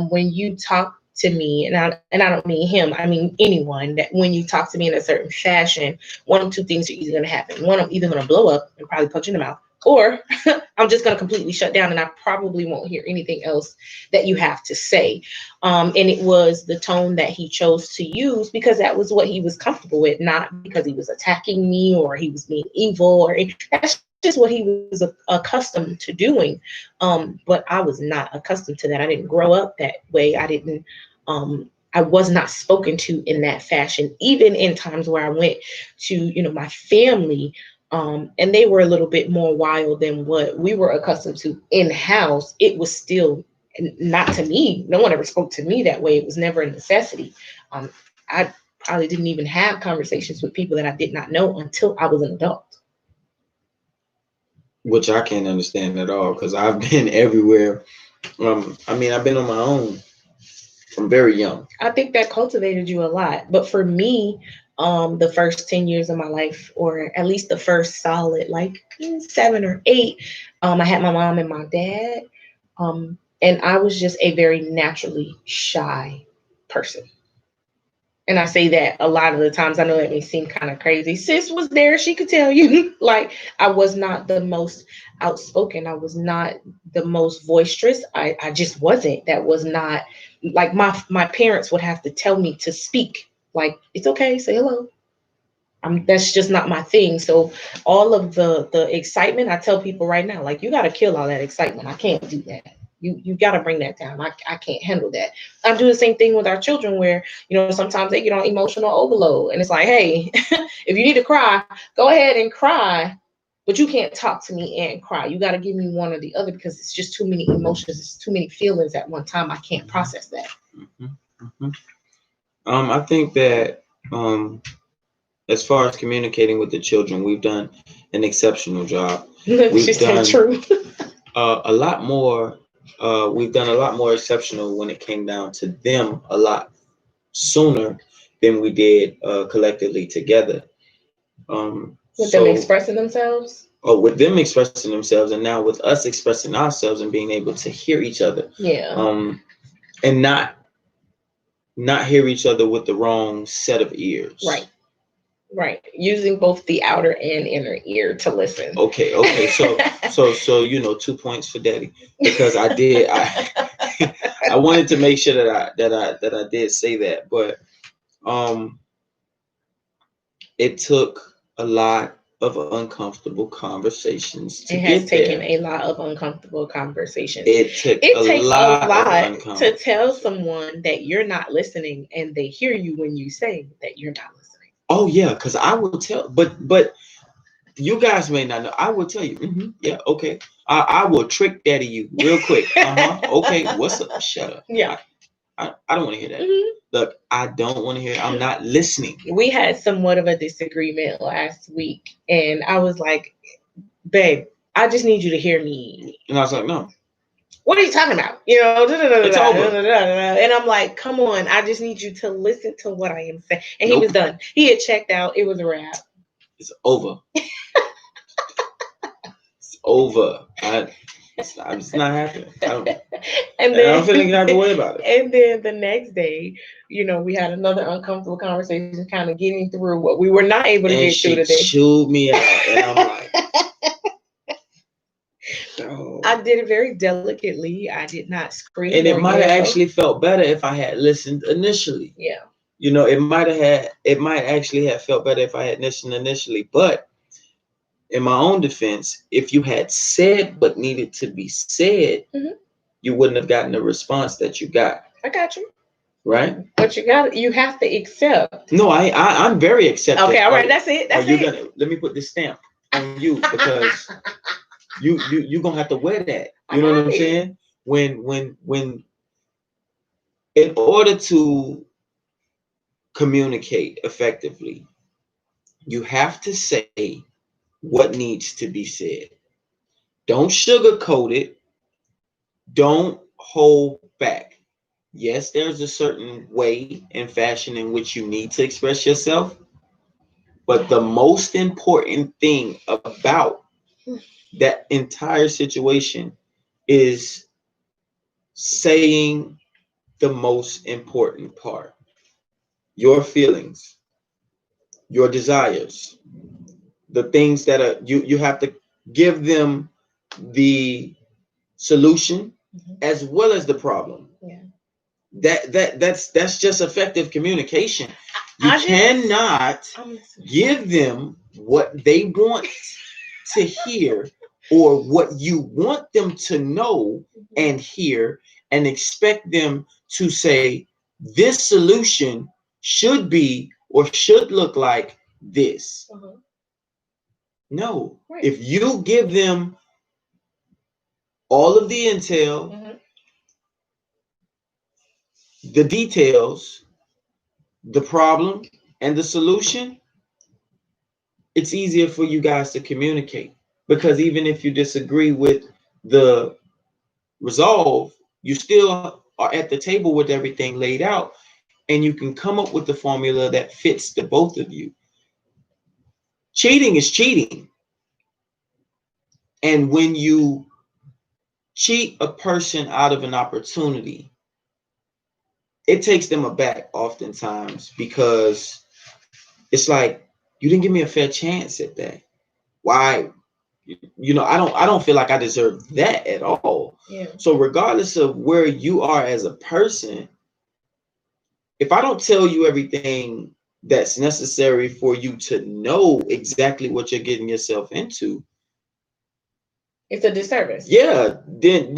[SPEAKER 2] when you talk to me, and I don't mean him, I mean anyone, that when you talk to me in a certain fashion, one of two things are either going to happen. One, I'm either going to blow up and probably punch you in the mouth, or I'm just going to completely shut down, and I probably won't hear anything else that you have to say. And it was the tone that he chose to use because that was what he was comfortable with, not because he was attacking me or he was being evil, or that's just what he was accustomed to doing. But I was not accustomed to that. I didn't grow up that way. I was not spoken to in that fashion, even in times where I went to, my family. And they were a little bit more wild than what we were accustomed to in-house. It was still not to me. No one ever spoke to me that way. It was never a necessity. I probably didn't even have conversations with people that I did not know until I was an adult.
[SPEAKER 1] Which I can't understand at all, because I've been everywhere. I've been on my own from very young.
[SPEAKER 2] I think that cultivated you a lot. But for me, the first 10 years of my life, or at least the first solid 7 or 8, I had my mom and my dad. And I was just a very naturally shy person. And I say that a lot of the times. I know that may seem kind of crazy. Sis was there. She could tell you. I was not the most outspoken. I was not the most boisterous. I just wasn't. That was not my parents would have to tell me to speak. It's okay. Say hello. That's just not my thing. So all of the excitement, I tell people right now, you got to kill all that excitement. I can't do that. You got to bring that down. I can't handle that. I do the same thing with our children where, sometimes they get on emotional overload, and it's like, hey, if you need to cry, go ahead and cry, but you can't talk to me and cry. You got to give me one or the other, because it's just too many emotions. It's too many feelings at one time. I can't process that.
[SPEAKER 1] I think that as far as communicating with the children, we've done an exceptional job.
[SPEAKER 2] She
[SPEAKER 1] We've
[SPEAKER 2] said
[SPEAKER 1] done
[SPEAKER 2] true.
[SPEAKER 1] a lot more. We've done a lot more exceptional when it came down to them a lot sooner than we did collectively together.
[SPEAKER 2] With them
[SPEAKER 1] So,
[SPEAKER 2] expressing themselves.
[SPEAKER 1] with them expressing themselves, and now with us expressing ourselves and being able to hear each other,
[SPEAKER 2] Yeah.
[SPEAKER 1] and not hear each other with the wrong set of ears.
[SPEAKER 2] Right. Right. Using both the outer and inner ear to listen.
[SPEAKER 1] Okay. So 2 points for Daddy, because I wanted to make sure that I did say that, but it took a lot of uncomfortable conversations to
[SPEAKER 2] it has
[SPEAKER 1] get
[SPEAKER 2] taken
[SPEAKER 1] there.
[SPEAKER 2] a lot of uncomfortable conversations.
[SPEAKER 1] It
[SPEAKER 2] takes a lot
[SPEAKER 1] of
[SPEAKER 2] to tell someone that you're not listening, and they hear you when you say that you're not listening.
[SPEAKER 1] Oh yeah, because I will tell, but you guys may not know. I will tell you. Yeah, okay. I will trick Daddy you real quick. Okay, what's up? Shut up.
[SPEAKER 2] Yeah.
[SPEAKER 1] I don't want to hear that. Look, I don't want to hear it. I'm not listening.
[SPEAKER 2] We had somewhat of a disagreement last week, and I was like, babe, I just need you to hear me.
[SPEAKER 1] And I was like, no.
[SPEAKER 2] What are you talking about?
[SPEAKER 1] It's over.
[SPEAKER 2] And I'm like, come on, I just need you to listen to what I am saying. And he was done. He had checked out. It was a wrap.
[SPEAKER 1] It's over. It's over. It's not happening. I don't feel like I have to worry about it.
[SPEAKER 2] And then the next day, we had another uncomfortable conversation, kind of getting through what we were not able to get through today.
[SPEAKER 1] She chewed me out, and I'm like, oh.
[SPEAKER 2] I did it very delicately. I did not scream.
[SPEAKER 1] And it might have actually felt better if I had listened initially.
[SPEAKER 2] Yeah.
[SPEAKER 1] It might actually have felt better if I had listened initially. But in my own defense, if you had said what needed to be said, you wouldn't have gotten the response that you got.
[SPEAKER 2] I got you.
[SPEAKER 1] Right?
[SPEAKER 2] But you have to accept.
[SPEAKER 1] No, I'm very accepting.
[SPEAKER 2] Okay, all right, that's it.
[SPEAKER 1] Let me put this stamp on you, because you gonna have to wear that. You know what I'm saying? When in order to communicate effectively, you have to say what needs to be said. Don't sugarcoat it. Don't hold back. Yes, there's a certain way and fashion in which you need to express yourself, but the most important thing about that entire situation is saying the most important part. Your feelings, your desires, the things that are you have to give them the solution as well as the problem.
[SPEAKER 2] Yeah.
[SPEAKER 1] That's just effective communication. You cannot give them what they want to hear or what you want them to know and hear, and expect them to say this solution should be or should look like this. No. Right. If you give them all of the intel, the details, the problem, and the solution, it's easier for you guys to communicate. Because even if you disagree with the resolve, you still are at the table with everything laid out, and you can come up with the formula that fits the both of you. Cheating is cheating. And when you cheat a person out of an opportunity, it takes them aback oftentimes, because it's like, you didn't give me a fair chance at that. Why? I don't feel like I deserve that at all.
[SPEAKER 2] Yeah.
[SPEAKER 1] So regardless of where you are as a person, if I don't tell you everything that's necessary for you to know exactly what you're getting yourself into,
[SPEAKER 2] it's a disservice.
[SPEAKER 1] Yeah. Then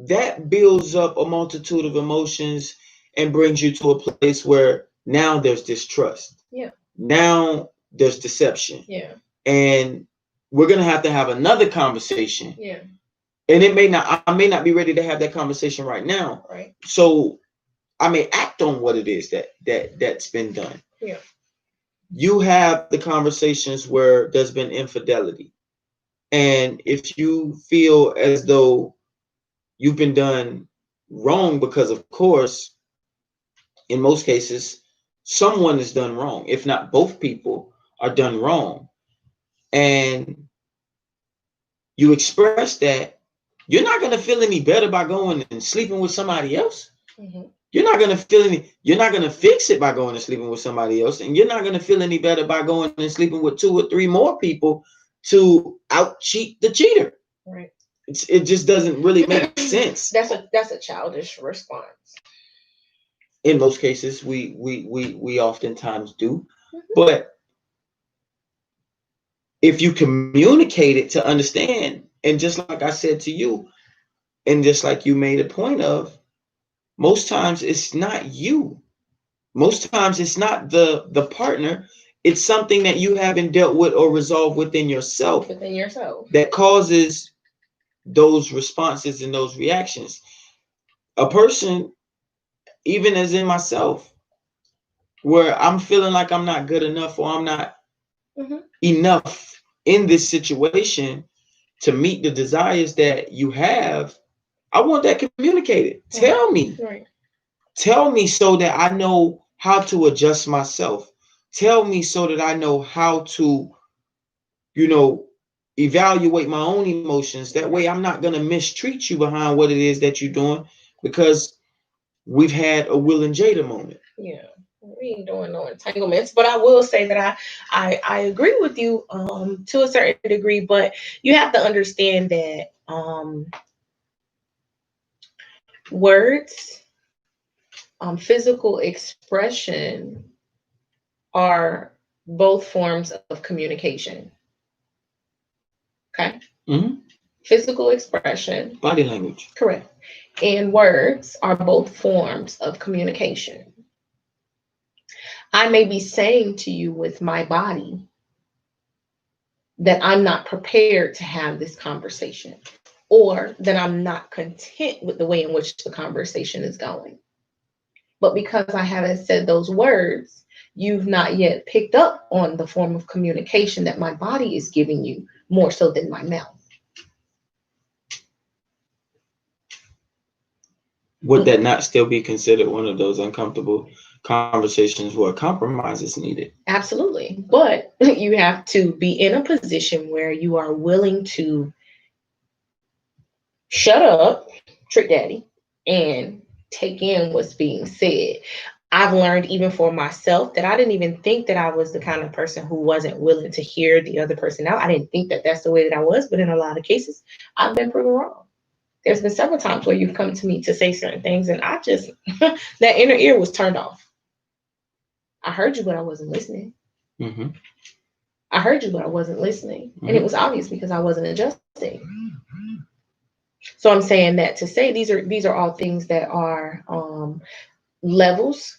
[SPEAKER 1] that builds up a multitude of emotions and brings you to a place where now there's distrust.
[SPEAKER 2] Yeah.
[SPEAKER 1] Now there's deception.
[SPEAKER 2] Yeah.
[SPEAKER 1] And we're gonna have to have another conversation.
[SPEAKER 2] Yeah.
[SPEAKER 1] And I may not be ready to have that conversation right now.
[SPEAKER 2] Right.
[SPEAKER 1] So I may act on what it is that's been done.
[SPEAKER 2] Yeah.
[SPEAKER 1] you have the conversations where there's been infidelity. And if you feel as though you've been done wrong, because of course, in most cases, someone is done wrong, if not both people are done wrong, and you express that, you're not going to feel any better by going and sleeping with somebody else.
[SPEAKER 2] Mm-hmm.
[SPEAKER 1] You're not going to feel any, you're not going to fix it by going and sleeping with somebody else. And you're not going to feel any better by going and sleeping with 2 or 3 more people to out cheat the cheater.
[SPEAKER 2] Right.
[SPEAKER 1] It just doesn't really make sense.
[SPEAKER 2] That's a childish response.
[SPEAKER 1] In most cases, we oftentimes do. Mm-hmm. But if you communicate it to understand, and just like I said to you, and just like you made a point of, most times it's not you. Most times it's not the partner. It's something that you haven't dealt with or resolved within yourself.
[SPEAKER 2] Within yourself.
[SPEAKER 1] That causes those responses and those reactions. A person, even as in myself, where I'm feeling like I'm not good enough, or I'm not enough in this situation to meet the desires that you have, I want that communicated. Right. Tell me. Right. Tell me so that I know how to adjust myself. Tell me so that I know how to, evaluate my own emotions. That way I'm not going to mistreat you behind what it is that you're doing, because we've had a Will and Jada moment.
[SPEAKER 2] Yeah. We ain't doing no entanglements, but I will say that I agree with you to a certain degree, but you have to understand that words, physical expression are both forms of communication. Okay?
[SPEAKER 1] Mm-hmm.
[SPEAKER 2] Physical expression.
[SPEAKER 1] Body language.
[SPEAKER 2] Correct. And words are both forms of communication. I may be saying to you with my body that I'm not prepared to have this conversation, or that I'm not content with the way in which the conversation is going. But because I haven't said those words, you've not yet picked up on the form of communication that my body is giving you more so than my mouth.
[SPEAKER 1] Would that not still be considered one of those uncomfortable conversations where compromise is needed?
[SPEAKER 2] Absolutely. But you have to be in a position where you are willing to shut up, Trick Daddy, and take in what's being said. I've learned even for myself that I didn't even think that I was the kind of person who wasn't willing to hear the other person out. I didn't think that that's the way that I was, but in a lot of cases, I've been proven wrong. There's been several times where you've come to me to say certain things, and I just, that inner ear was turned off. I heard you, but I wasn't listening.
[SPEAKER 1] Mm-hmm.
[SPEAKER 2] I heard you, but I wasn't listening. Mm-hmm. And it was obvious because I wasn't adjusting. So I'm saying that to say these are all things that are levels,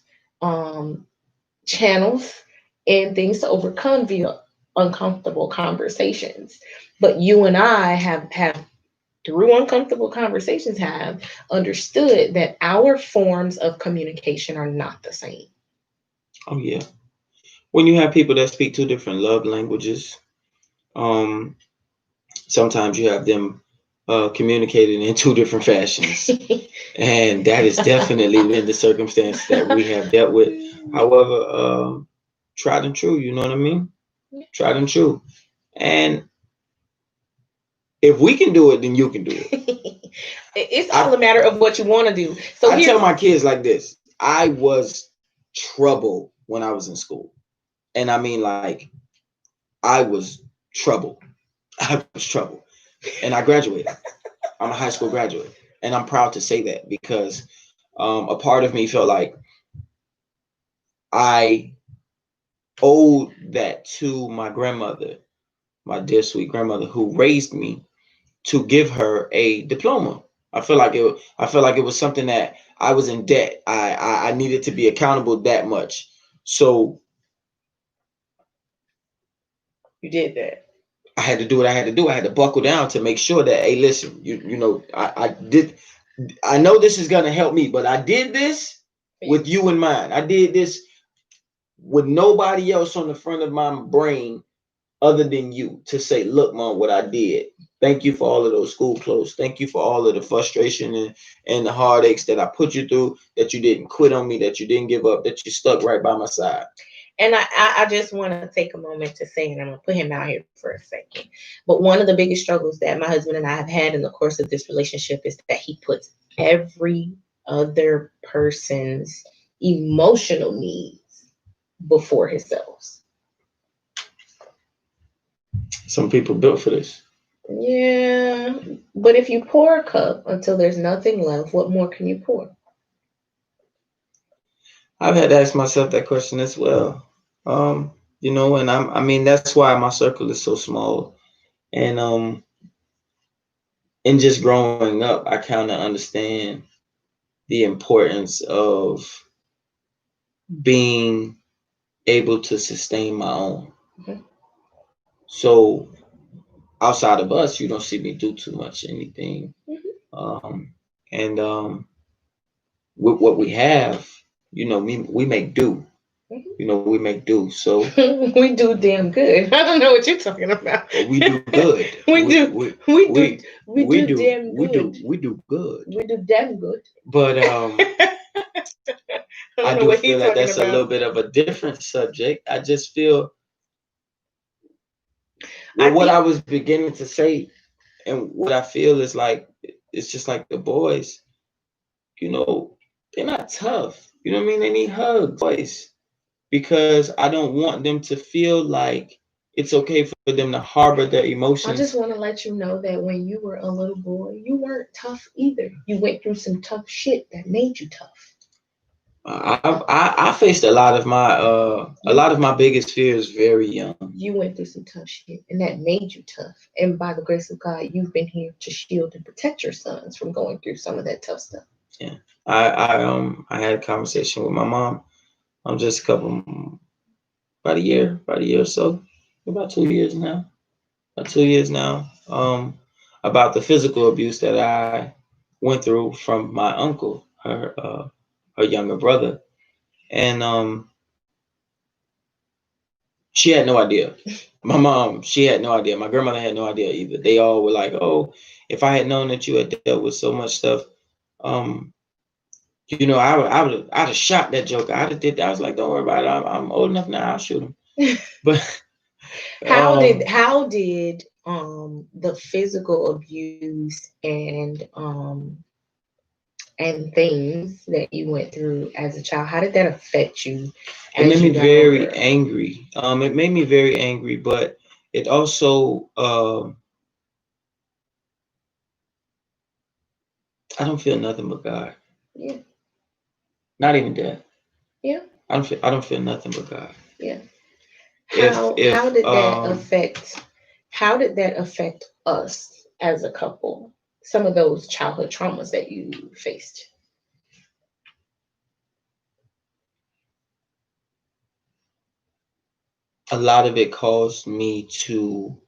[SPEAKER 2] channels, and things to overcome via uncomfortable conversations. But you and I have through uncomfortable conversations have understood that our forms of communication are not the same.
[SPEAKER 1] Oh yeah. When you have people that speak 2 different love languages, sometimes you have them communicating in 2 different fashions. And that has definitely been the circumstance that we have dealt with. However, tried and true, you know what I mean? Tried and true. And if we can do it, then you can do it.
[SPEAKER 2] It's all a matter of what you want to do. So
[SPEAKER 1] I tell my kids like this. I was trouble when I was in school. And I mean, like, I was trouble. I was trouble. And I graduated. I'm a high school graduate. And I'm proud to say that, because a part of me felt like I owed that to my grandmother, my dear sweet grandmother, who raised me, to give her a diploma. I feel like it was something that I was in debt. I needed to be accountable that much. So
[SPEAKER 2] you did that.
[SPEAKER 1] I had to do what I had to do. I had to buckle down to make sure that, hey, listen, I know this is gonna help me, but I did this with you in mind. I did this with nobody else on the front of my brain other than you to say, look, Mom, what I did. Thank you for all of those school clothes. Thank you for all of the frustration and the heartaches that I put you through, that you didn't quit on me, that you didn't give up, that you stuck right by my side.
[SPEAKER 2] And I just want to take a moment to say, and I'm going to put him out here for a second, but one of the biggest struggles that my husband and I have had in the course of this relationship is that he puts every other person's emotional needs before himself.
[SPEAKER 1] Some people built for this.
[SPEAKER 2] Yeah, but if you pour a cup until there's nothing left, what more can you pour?
[SPEAKER 1] I've had to ask myself that question as well. You know, and I mean, that's why my circle is so small. And just growing up, I kind of understand the importance of being able to sustain my own.
[SPEAKER 2] Mm-hmm.
[SPEAKER 1] So outside of us, you don't see me do too much anything.
[SPEAKER 2] Mm-hmm.
[SPEAKER 1] And with what we have, you know, we make do.
[SPEAKER 2] Mm-hmm.
[SPEAKER 1] You know, we make do. So
[SPEAKER 2] we do damn good. I don't know what you're talking about.
[SPEAKER 1] We do good.
[SPEAKER 2] we do damn good.
[SPEAKER 1] We do good.
[SPEAKER 2] We do damn good.
[SPEAKER 1] But I do feel that that's a little bit of a different subject. I just feel what I was beginning to say, and what I feel is like, it's just like the boys, you know, they're not tough. You know what I mean? They need hugs, boys, because I don't want them to feel like it's okay for them to harbor their emotions.
[SPEAKER 2] I just want to let you know that when you were a little boy, you weren't tough either. You went through some tough shit that made you tough.
[SPEAKER 1] I faced a lot of my biggest fears very young.
[SPEAKER 2] You went through some tough shit, and that made you tough. And by the grace of God, you've been here to shield and protect your sons from going through some of that tough stuff.
[SPEAKER 1] Yeah, I had a conversation with my mom. Just about a year or so, about 2 years now. About 2 years now. About the physical abuse that I went through from my uncle, her younger brother, and she had no idea. My mom, she had no idea. My grandmother had no idea either. They all were like, "Oh, if I had known that you had dealt with so much stuff, you know, I'd have shot that joker. I'd have did that." I was like, "Don't worry about it. I'm old enough now. I'll shoot him." But
[SPEAKER 2] how did the physical abuse and things that you went through as a child, how did that affect you?
[SPEAKER 1] It made me very angry. It made me very angry, but it also I don't feel nothing but God.
[SPEAKER 2] Yeah.
[SPEAKER 1] Not even that.
[SPEAKER 2] Yeah.
[SPEAKER 1] I don't feel nothing but God.
[SPEAKER 2] Yeah. How did that affect us as a couple? Some of those childhood traumas that you faced.
[SPEAKER 1] A lot of it caused me to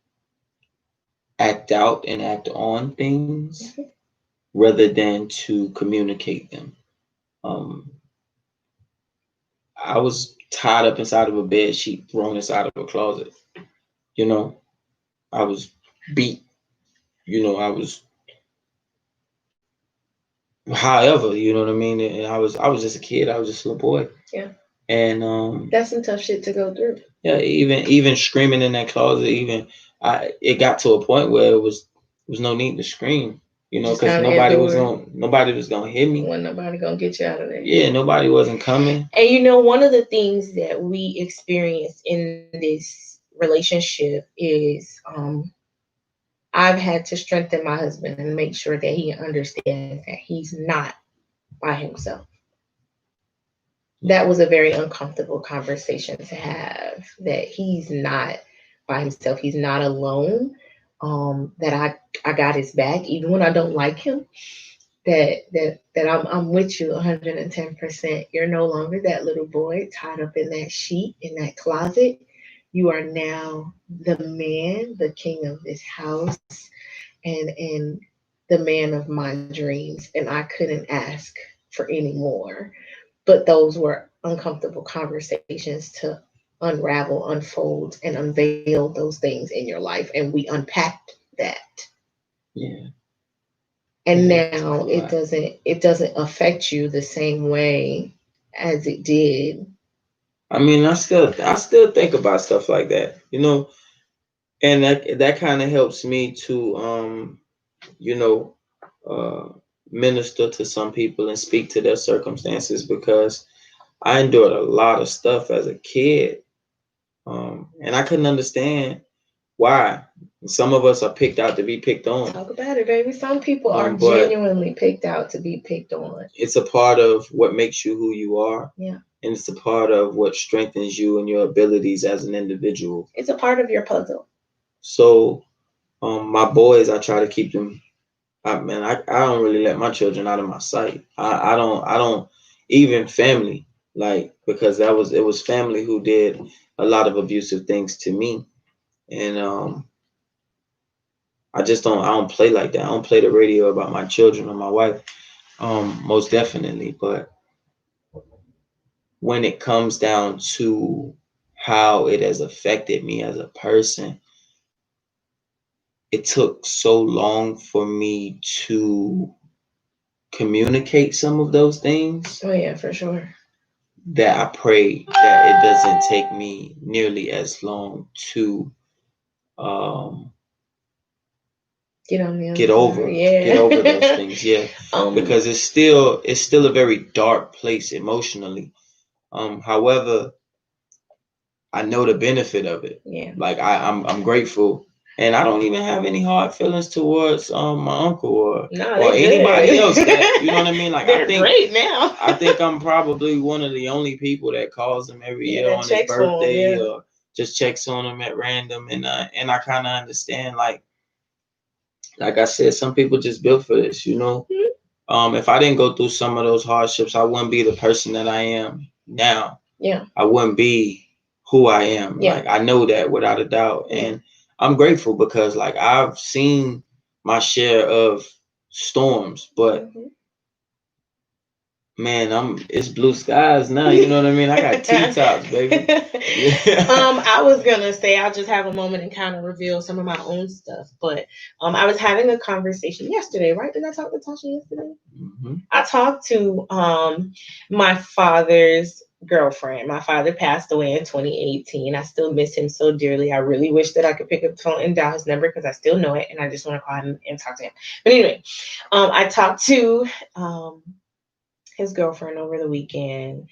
[SPEAKER 1] act out and act on things rather than to communicate them. I was tied up inside of a bed sheet, thrown inside of a closet. You know, I was beat. You know, I was however, you know what I mean? And I was just a kid. I was just a little boy.
[SPEAKER 2] Yeah.
[SPEAKER 1] And
[SPEAKER 2] that's some tough shit to go through.
[SPEAKER 1] Yeah, even screaming in that closet, it got to a point where it was no need to scream, you know, because nobody was gonna hit me.
[SPEAKER 2] Wasn't nobody gonna get you out of there.
[SPEAKER 1] Yeah, nobody wasn't coming.
[SPEAKER 2] And you know, one of the things that we experience in this relationship is I've had to strengthen my husband and make sure that he understands that he's not by himself. That was a very uncomfortable conversation to have, that he's not by himself. He's not alone. That I got his back, even when I don't like him. That I'm with you 110%. You're no longer that little boy tied up in that sheet, in that closet. You are now the man, the king of this house, and the man of my dreams. And I couldn't ask for any more. But those were uncomfortable conversations to unravel, unfold, and unveil those things in your life. And we unpacked that.
[SPEAKER 1] Yeah.
[SPEAKER 2] And
[SPEAKER 1] Yeah,
[SPEAKER 2] now
[SPEAKER 1] right.
[SPEAKER 2] it doesn't affect you the same way as it did.
[SPEAKER 1] I mean, I still think about stuff like that, and that kind of helps me to you know, uh, minister to some people and speak to their circumstances, because I endured a lot of stuff as a kid, and I couldn't understand why. Some of us are picked out to be picked on.
[SPEAKER 2] Talk about it, baby. Some people are
[SPEAKER 1] But
[SPEAKER 2] genuinely picked out to be picked on.
[SPEAKER 1] it's a part of what makes you who you are.
[SPEAKER 2] Yeah.
[SPEAKER 1] And it's a part of what strengthens you and your abilities as an individual.
[SPEAKER 2] It's a part of your puzzle.
[SPEAKER 1] So, my boys, I try to keep them. I don't really let my children out of my sight. I don't even family, like, because it was family who did a lot of abusive things to me, and I don't play like that. I don't play the radio about my children or my wife, most definitely. But when it comes down to how it has affected me as a person, it took so long for me to communicate some of those things.
[SPEAKER 2] Oh yeah, for sure.
[SPEAKER 1] That I pray that it doesn't take me nearly as long to
[SPEAKER 2] get on the
[SPEAKER 1] get over those things. Yeah, because it's still a very dark place emotionally. However, I know the benefit of it.
[SPEAKER 2] Yeah.
[SPEAKER 1] Like I'm grateful, and I don't even have any hard feelings towards my uncle or anybody else. That, you know what I mean? Like,
[SPEAKER 2] they're great now.
[SPEAKER 1] I think I'm probably one of the only people that calls him every year on his birthday, or just checks on him at random, and I kind of understand, like I said, some people just built for this, Mm-hmm. If I didn't go through some of those hardships, I wouldn't be the person that I am now.
[SPEAKER 2] Yeah.
[SPEAKER 1] I wouldn't be who I am. Yeah. Like, I know that without a doubt. Yeah. And I'm grateful because, like, I've seen my share of storms, but mm-hmm. Man, it's blue skies now. You know what I mean? I got T-tops, baby. Yeah.
[SPEAKER 2] I was gonna say I'll just have a moment and kind of reveal some of my own stuff. But I was having a conversation yesterday, right? Did I talk to Tasha yesterday? Mm-hmm. I talked to my father's girlfriend. My father passed away in 2018. I still miss him so dearly. I really wish that I could pick up the phone and dial his number because I still know it and I just want to call him and talk to him. But anyway, I talked to his girlfriend over the weekend,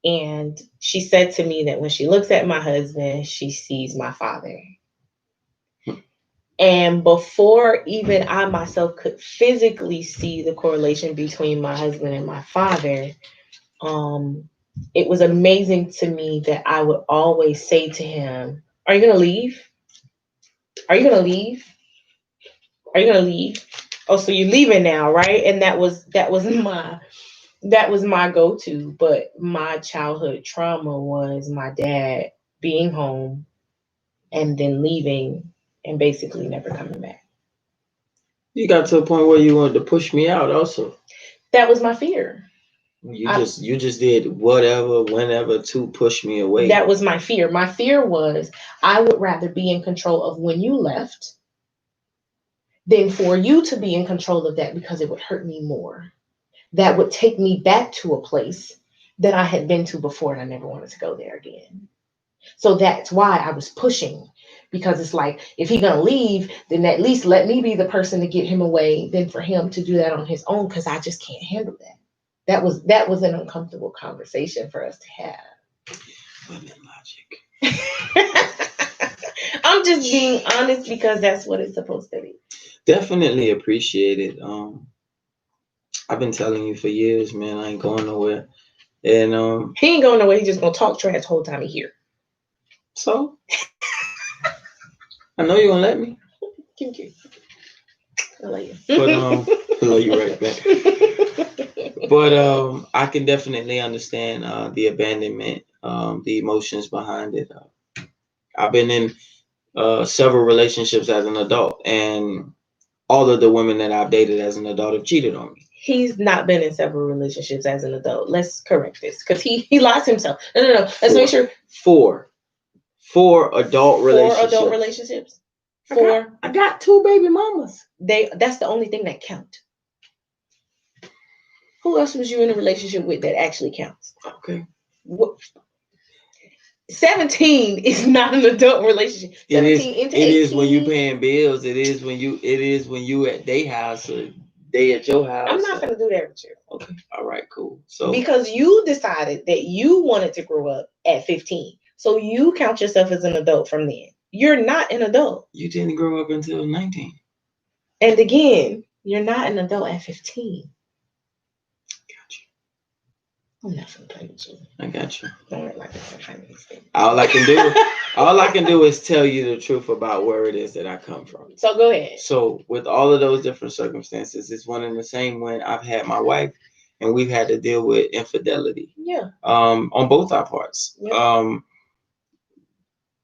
[SPEAKER 2] and she said to me that when she looks at my husband, she sees my father. And before even I myself could physically see the correlation between my husband and my father, it was amazing to me that I would always say to him, "Are you gonna leave? Are you gonna leave? Are you gonna leave? Oh, so you're leaving now, right?" And that was my go-to. But my childhood trauma was my dad being home and then leaving and basically never coming back.
[SPEAKER 1] You got to a point where you wanted to push me out also.
[SPEAKER 2] That was my fear.
[SPEAKER 1] You just did whatever, whenever to push me away.
[SPEAKER 2] That was my fear. My fear was I would rather be in control of when you left than for you to be in control of that, because it would hurt me more. That would take me back to a place that I had been to before and I never wanted to go there again. So that's why I was pushing, because it's like, if he's going to leave, then at least let me be the person to get him away than for him to do that on his own, because I just can't handle that. That was an uncomfortable conversation for us to have.
[SPEAKER 1] Women logic.
[SPEAKER 2] I'm just being honest because that's what it's supposed to be.
[SPEAKER 1] Definitely appreciate it. I've been telling you for years, man, I ain't going nowhere. And
[SPEAKER 2] he ain't going nowhere. He's just gonna talk trash the whole time he here.
[SPEAKER 1] So I know you're gonna let me.
[SPEAKER 2] Thank you. I love you.
[SPEAKER 1] But I love you right back. But I can definitely understand the abandonment, the emotions behind it. I've been in several relationships as an adult, and all of the women that I've dated as an adult have cheated on me.
[SPEAKER 2] He's not been in several relationships as an adult. Let's correct this because he lies to himself. No. Let's make sure.
[SPEAKER 1] Four adult relationships.
[SPEAKER 2] 4 adult relationships.
[SPEAKER 1] I got 2 baby mamas.
[SPEAKER 2] That's the only thing that count. Who else was you in a relationship with that actually counts?
[SPEAKER 1] Okay.
[SPEAKER 2] 17 is not an adult relationship.
[SPEAKER 1] It is when you paying bills. It is when you at their house or they at your house.
[SPEAKER 2] I'm not gonna do that with you.
[SPEAKER 1] Okay. All right, cool. So
[SPEAKER 2] because you decided that you wanted to grow up at 15. So you count yourself as an adult from then. You're not an adult.
[SPEAKER 1] You didn't grow up until 19.
[SPEAKER 2] And again, you're not an adult at 15. I'm not gonna play with you.
[SPEAKER 1] I got you.
[SPEAKER 2] Don't act like it's a Chinese thing.
[SPEAKER 1] All I can do is tell you the truth about where it is that I come from.
[SPEAKER 2] So go ahead.
[SPEAKER 1] So with all of those different circumstances, it's one and the same when I've had my wife and we've had to deal with infidelity.
[SPEAKER 2] Yeah.
[SPEAKER 1] On both our parts.
[SPEAKER 2] Yeah.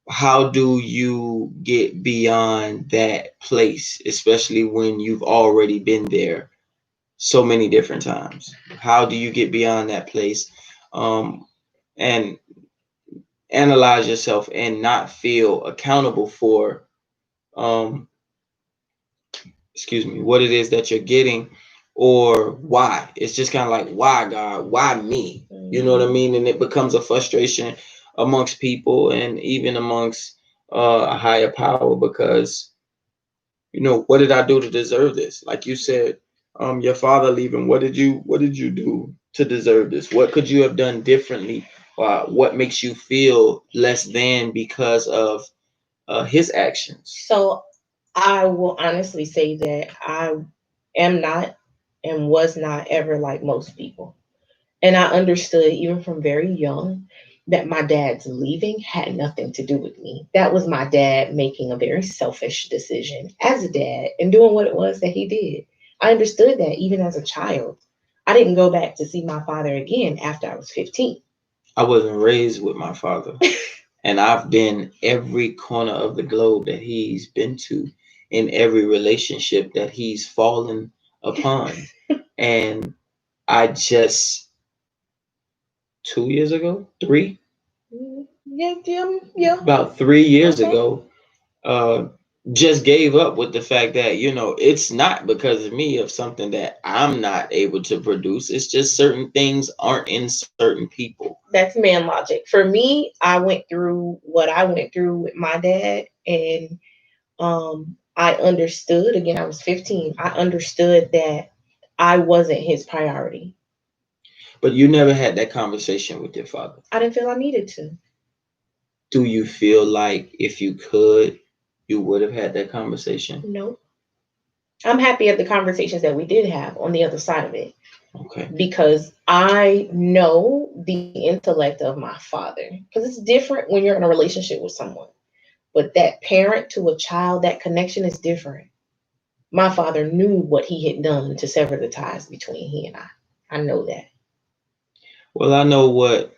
[SPEAKER 1] How do you get beyond that place, especially when you've already been there so many different times? How do you get beyond that place and analyze yourself and not feel accountable for what it is that you're getting or why? It's just kind of like, why, God? Why me? You know what I mean? And it becomes a frustration amongst people and even amongst a higher power because, what did I do to deserve this? Like you said, your father leaving, what did you do to deserve this? What could you have done differently? What makes you feel less than because of his actions?
[SPEAKER 2] So I will honestly say that I am not and was not ever like most people. And I understood even from very young that my dad's leaving had nothing to do with me. That was my dad making a very selfish decision as a dad and doing what it was that he did. I understood that even as a child. I didn't go back to see my father again after I was 15.
[SPEAKER 1] I wasn't raised with my father. And I've been every corner of the globe that he's been to, in every relationship that he's fallen upon. And I just 2 years ago, 3?
[SPEAKER 2] Yeah.
[SPEAKER 1] About 3 years ago, just gave up with the fact that, it's not because of me of something that I'm not able to produce. It's just certain things aren't in certain people.
[SPEAKER 2] That's man logic. For me, I went through what I went through with my dad, and I understood, again, I was 15. I understood that I wasn't his priority.
[SPEAKER 1] But you never had that conversation with your father.
[SPEAKER 2] I didn't feel I needed to.
[SPEAKER 1] Do you feel like if you could, you would have had that conversation?
[SPEAKER 2] No. I'm happy at the conversations that we did have on the other side of it.
[SPEAKER 1] Okay.
[SPEAKER 2] Because I know the intellect of my father. Because it's different when you're in a relationship with someone. But that parent to a child, that connection is different. My father knew what he had done to sever the ties between he and I. I know that.
[SPEAKER 1] Well, I know what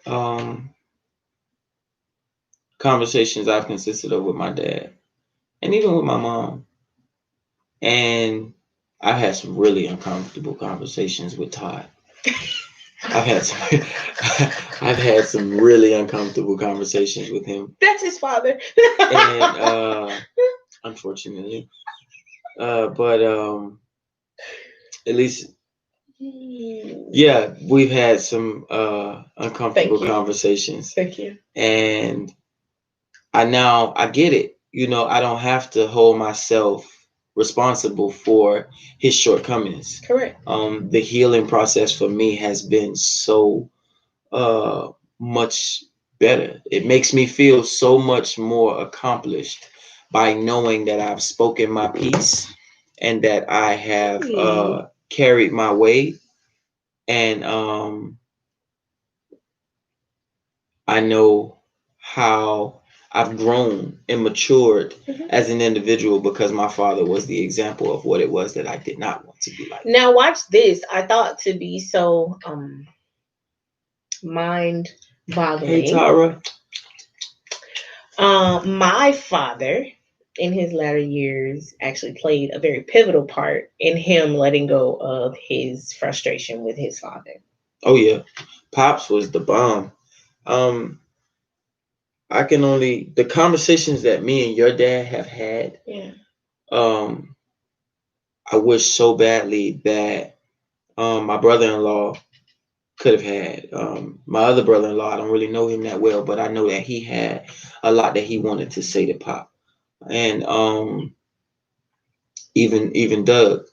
[SPEAKER 1] conversations I've consisted of with my dad and even with my mom. And I've had some really uncomfortable conversations with Todd. I've had some really uncomfortable conversations with him.
[SPEAKER 2] That's his father.
[SPEAKER 1] And unfortunately. But at least, yeah, we've had some uncomfortable conversations.
[SPEAKER 2] Thank you.
[SPEAKER 1] And I get it. I don't have to hold myself responsible for his shortcomings.
[SPEAKER 2] Correct.
[SPEAKER 1] The healing process for me has been so much better. It makes me feel so much more accomplished by knowing that I've spoken my piece and that I have carried my weight. And I know how I've grown and matured as an individual because my father was the example of what it was that I did not want to be like.
[SPEAKER 2] Now watch this. I thought to be so mind-boggling.
[SPEAKER 1] Hey, Tara.
[SPEAKER 2] My father in his latter years actually played a very pivotal part in him letting go of his frustration with his father.
[SPEAKER 1] Oh yeah, Pops was the bomb. Um, I can only the conversations that me and your dad have had.
[SPEAKER 2] Yeah.
[SPEAKER 1] I wish so badly that my brother-in-law could have had. My other brother-in-law, I don't really know him that well, but I know that he had a lot that he wanted to say to Pop, and even Doug,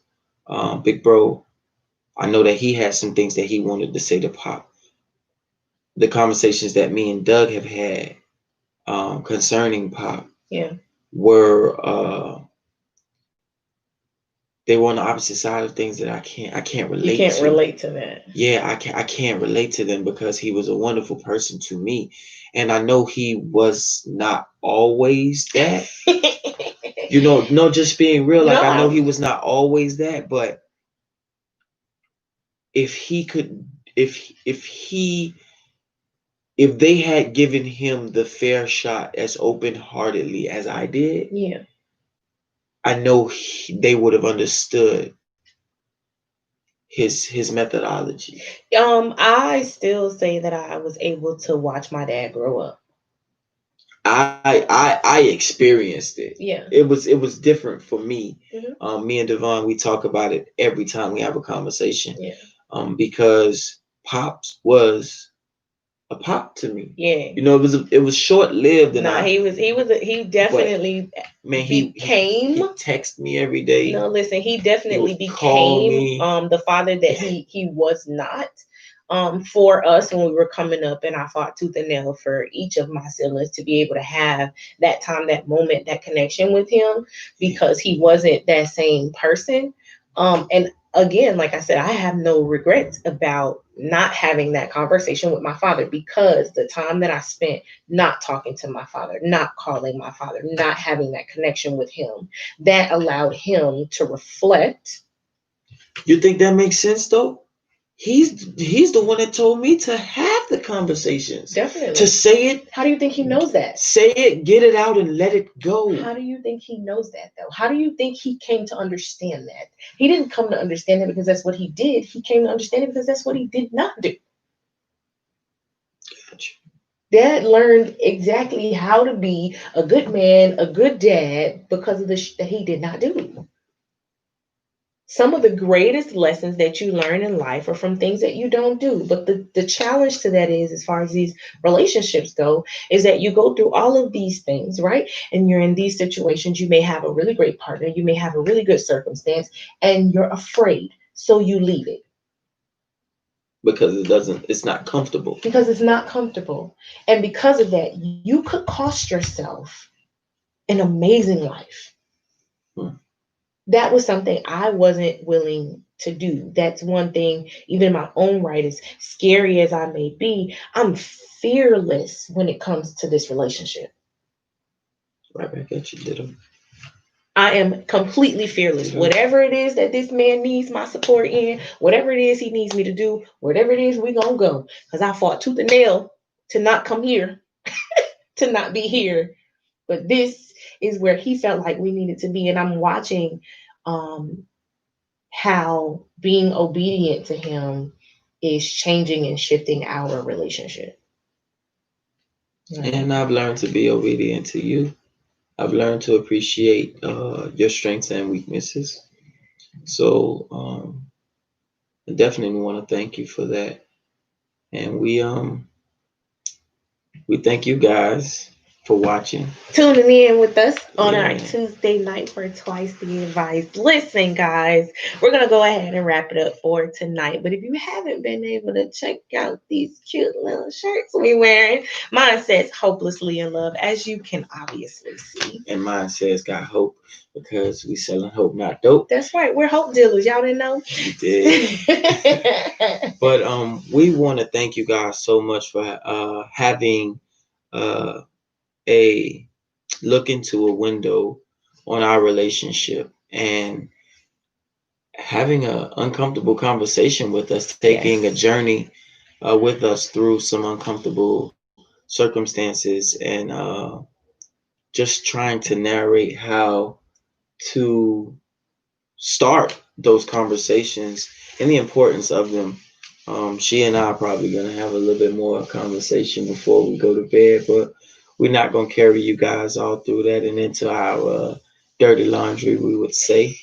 [SPEAKER 1] big bro, I know that he had some things that he wanted to say to Pop. The conversations that me and Doug have had concerning Pop,
[SPEAKER 2] yeah,
[SPEAKER 1] were they were on the opposite side of things that I can't relate.
[SPEAKER 2] You can't
[SPEAKER 1] to.
[SPEAKER 2] relate to that.
[SPEAKER 1] Yeah, I can't relate to them because he was a wonderful person to me, and I know he was not always that. No, just being real. Like, I know he was not always that, but if he could, if they had given him the fair shot as open-heartedly as I did,
[SPEAKER 2] yeah,
[SPEAKER 1] I know they would have understood his methodology.
[SPEAKER 2] I still say that I was able to watch my dad grow up.
[SPEAKER 1] I experienced it.
[SPEAKER 2] Yeah,
[SPEAKER 1] it was different for me.
[SPEAKER 2] Mm-hmm.
[SPEAKER 1] Me and Devon, we talk about it every time we have a conversation.
[SPEAKER 2] Yeah.
[SPEAKER 1] Because Pops was a pop to me.
[SPEAKER 2] Yeah.
[SPEAKER 1] It was short lived.
[SPEAKER 2] Nah, he definitely became.
[SPEAKER 1] He texted me every day.
[SPEAKER 2] No, listen, he definitely became the father that he was not. For us when we were coming up, and I fought tooth and nail for each of my siblings to be able to have that time, that moment, that connection with him, because he wasn't that same person. And again, like I said, I have no regrets about not having that conversation with my father, because the time that I spent not talking to my father, not calling my father, not having that connection with him, that allowed him to reflect.
[SPEAKER 1] You think that makes sense though? He's the one that told me to have the conversations.
[SPEAKER 2] Definitely.
[SPEAKER 1] To say it.
[SPEAKER 2] How do you think he knows that?
[SPEAKER 1] Say it, get it out, and let it go.
[SPEAKER 2] How do you think he knows that though? How do you think he came to understand that? He didn't come to understand it because that's what he did. He came to understand it because that's what he did not do.
[SPEAKER 1] Gotcha.
[SPEAKER 2] Dad learned exactly how to be a good man, a good dad, because of the that he did not do. Some of the greatest lessons that you learn in life are from things that you don't do. But the challenge to that is, as far as these relationships go, is that you go through all of these things, right? And you're in these situations. You may have a really great partner. You may have a really good circumstance, and you're afraid. So you leave it.
[SPEAKER 1] Because it's not comfortable.
[SPEAKER 2] Because it's not comfortable. And because of that, you could cost yourself an amazing life. That was something I wasn't willing to do. That's one thing, even in my own right, as scary as I may be, I'm fearless when it comes to this relationship.
[SPEAKER 1] Right back at you, Ditto.
[SPEAKER 2] I am completely fearless. Whatever it is that this man needs my support in, whatever it is he needs me to do, whatever it is, we're going to go. Because I fought tooth and nail to not come here, to not be here. But this is where he felt like we needed to be. And I'm watching how being obedient to him is changing and shifting our relationship.
[SPEAKER 1] And I've learned to be obedient to you. I've learned to appreciate your strengths and weaknesses. So I definitely want to thank you for that. And we thank you guys for watching.
[SPEAKER 2] Tuning in with us on our Tuesday night for Twice the Advice. Listen, guys, we're going to go ahead and wrap it up for tonight. But if you haven't been able to check out these cute little shirts we're wearing, mine says Hopelessly in Love, as you can obviously see.
[SPEAKER 1] And mine says Got Hope, because we selling hope, not dope.
[SPEAKER 2] That's right. We're hope dealers. Y'all didn't know?
[SPEAKER 1] You did. But we want to thank you guys so much for having a look into a window on our relationship and having an uncomfortable conversation with us, taking a journey with us through some uncomfortable circumstances, and just trying to narrate how to start those conversations and the importance of them. She and I are probably going to have a little bit more conversation before we go to bed, but we're not going to carry you guys all through that and into our dirty laundry, we would say.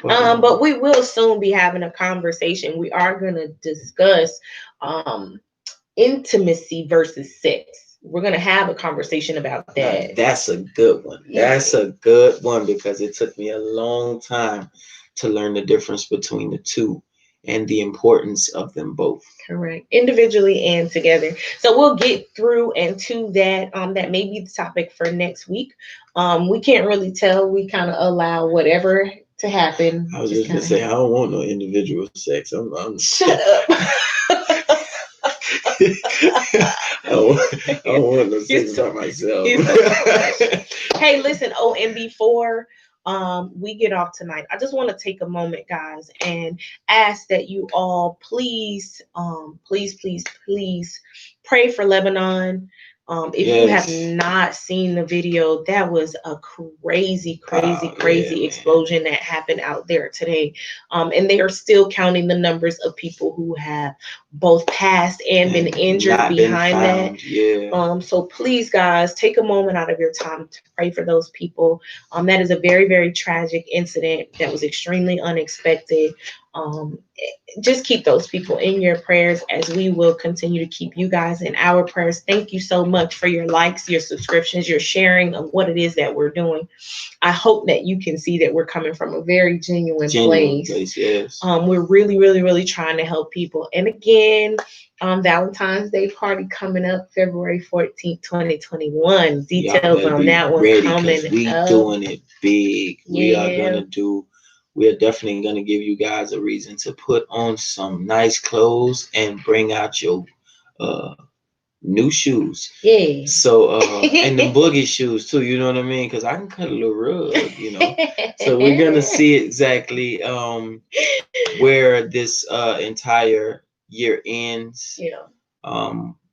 [SPEAKER 2] But we will soon be having a conversation. We are going to discuss intimacy versus sex. We're going to have a conversation about that.
[SPEAKER 1] That's a good one. That's a good one because it took me a long time to learn the difference between the two and the importance of them both.
[SPEAKER 2] Correct. Individually and together. So we'll get through and to that. That may be the topic for next week. We can't really tell. We kind of allow whatever to happen.
[SPEAKER 1] I was just going to say, I don't want no individual sex. I'm
[SPEAKER 2] Shut up.
[SPEAKER 1] I don't want no sex by myself.
[SPEAKER 2] Hey, listen. Oh, and before we get off tonight, I just want to take a moment, guys, and ask that you all please pray for Lebanon. If you have not seen the video, that was a crazy explosion that happened out there today. And they are still counting the numbers of people who have both passed and been injured behind that.
[SPEAKER 1] Yeah.
[SPEAKER 2] So please, guys, take a moment out of your time to pray for those people. That is a very, very tragic incident that was extremely unexpected. Just keep those people in your prayers as we will continue to keep you guys in our prayers. Thank you so much for your likes, your subscriptions, your sharing of what it is that we're doing. I hope that you can see that we're coming from a very genuine place.
[SPEAKER 1] Yes.
[SPEAKER 2] We're really trying to help people. And again, Valentine's Day party coming up February 14th, 2021. Details on that one coming
[SPEAKER 1] we
[SPEAKER 2] up.
[SPEAKER 1] Doing it big. We are definitely going to give you guys a reason to put on some nice clothes and bring out your new shoes.
[SPEAKER 2] Yeah.
[SPEAKER 1] So, and the boogie shoes too, you know what I mean? Because I can cuddle a rug, you know. So we're going to see exactly where this entire year ends.
[SPEAKER 2] Yeah.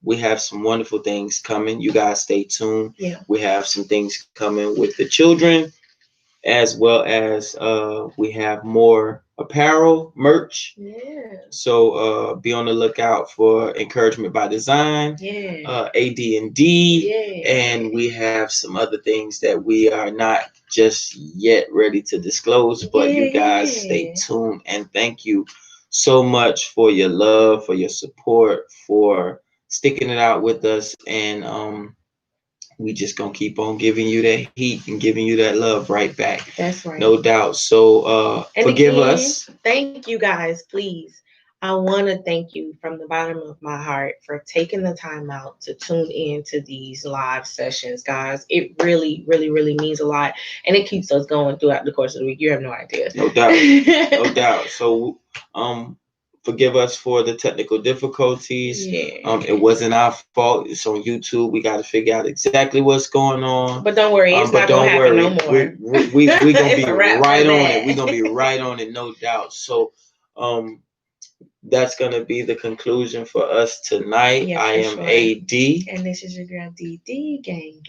[SPEAKER 1] We have some wonderful things coming. You guys stay tuned.
[SPEAKER 2] Yeah.
[SPEAKER 1] We have some things coming with the children, as well as we have more apparel merch.
[SPEAKER 2] Yeah.
[SPEAKER 1] So be on the lookout for Encouragement by Design, AD&D, and we have some other things that we are not just yet ready to disclose, but you guys stay tuned. And thank you so much for your love, for your support, for sticking it out with us, and we just gonna keep on giving you that heat and giving you that love right back.
[SPEAKER 2] That's right.
[SPEAKER 1] No doubt. So forgive us.
[SPEAKER 2] Thank you guys, please. I want to thank you from the bottom of my heart for taking the time out to tune in to these live sessions, guys. It really means a lot, and it keeps us going throughout the course of the week. You have no idea.
[SPEAKER 1] No doubt. No doubt. So forgive us for the technical difficulties. It wasn't our fault. It's on YouTube. We got to figure out exactly what's going on.
[SPEAKER 2] But don't worry, it's not gonna happen no more.
[SPEAKER 1] We gonna be right on it. We're gonna be right on it, no doubt. So that's gonna be the conclusion for us tonight.
[SPEAKER 2] Yeah,
[SPEAKER 1] I am AD.
[SPEAKER 2] And this is your girl DD. Gang.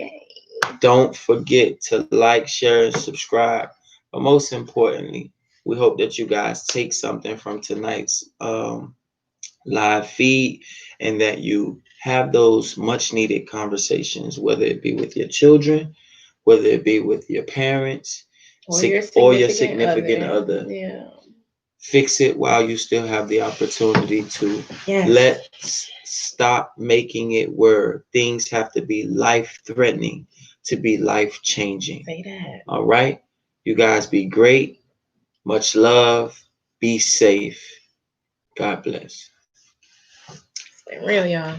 [SPEAKER 1] Don't forget to like, share, and subscribe. But most importantly, we hope that you guys take something from tonight's live feed and that you have those much needed conversations, whether it be with your children, whether it be with your parents, or your significant other.
[SPEAKER 2] Yeah.
[SPEAKER 1] Fix it while you still have the opportunity to.
[SPEAKER 2] Yes.
[SPEAKER 1] Let's stop making it where things have to be life-threatening to be life-changing.
[SPEAKER 2] Say that.
[SPEAKER 1] All right? You guys be great. Much love. Be safe. God bless.
[SPEAKER 2] Stay real, y'all.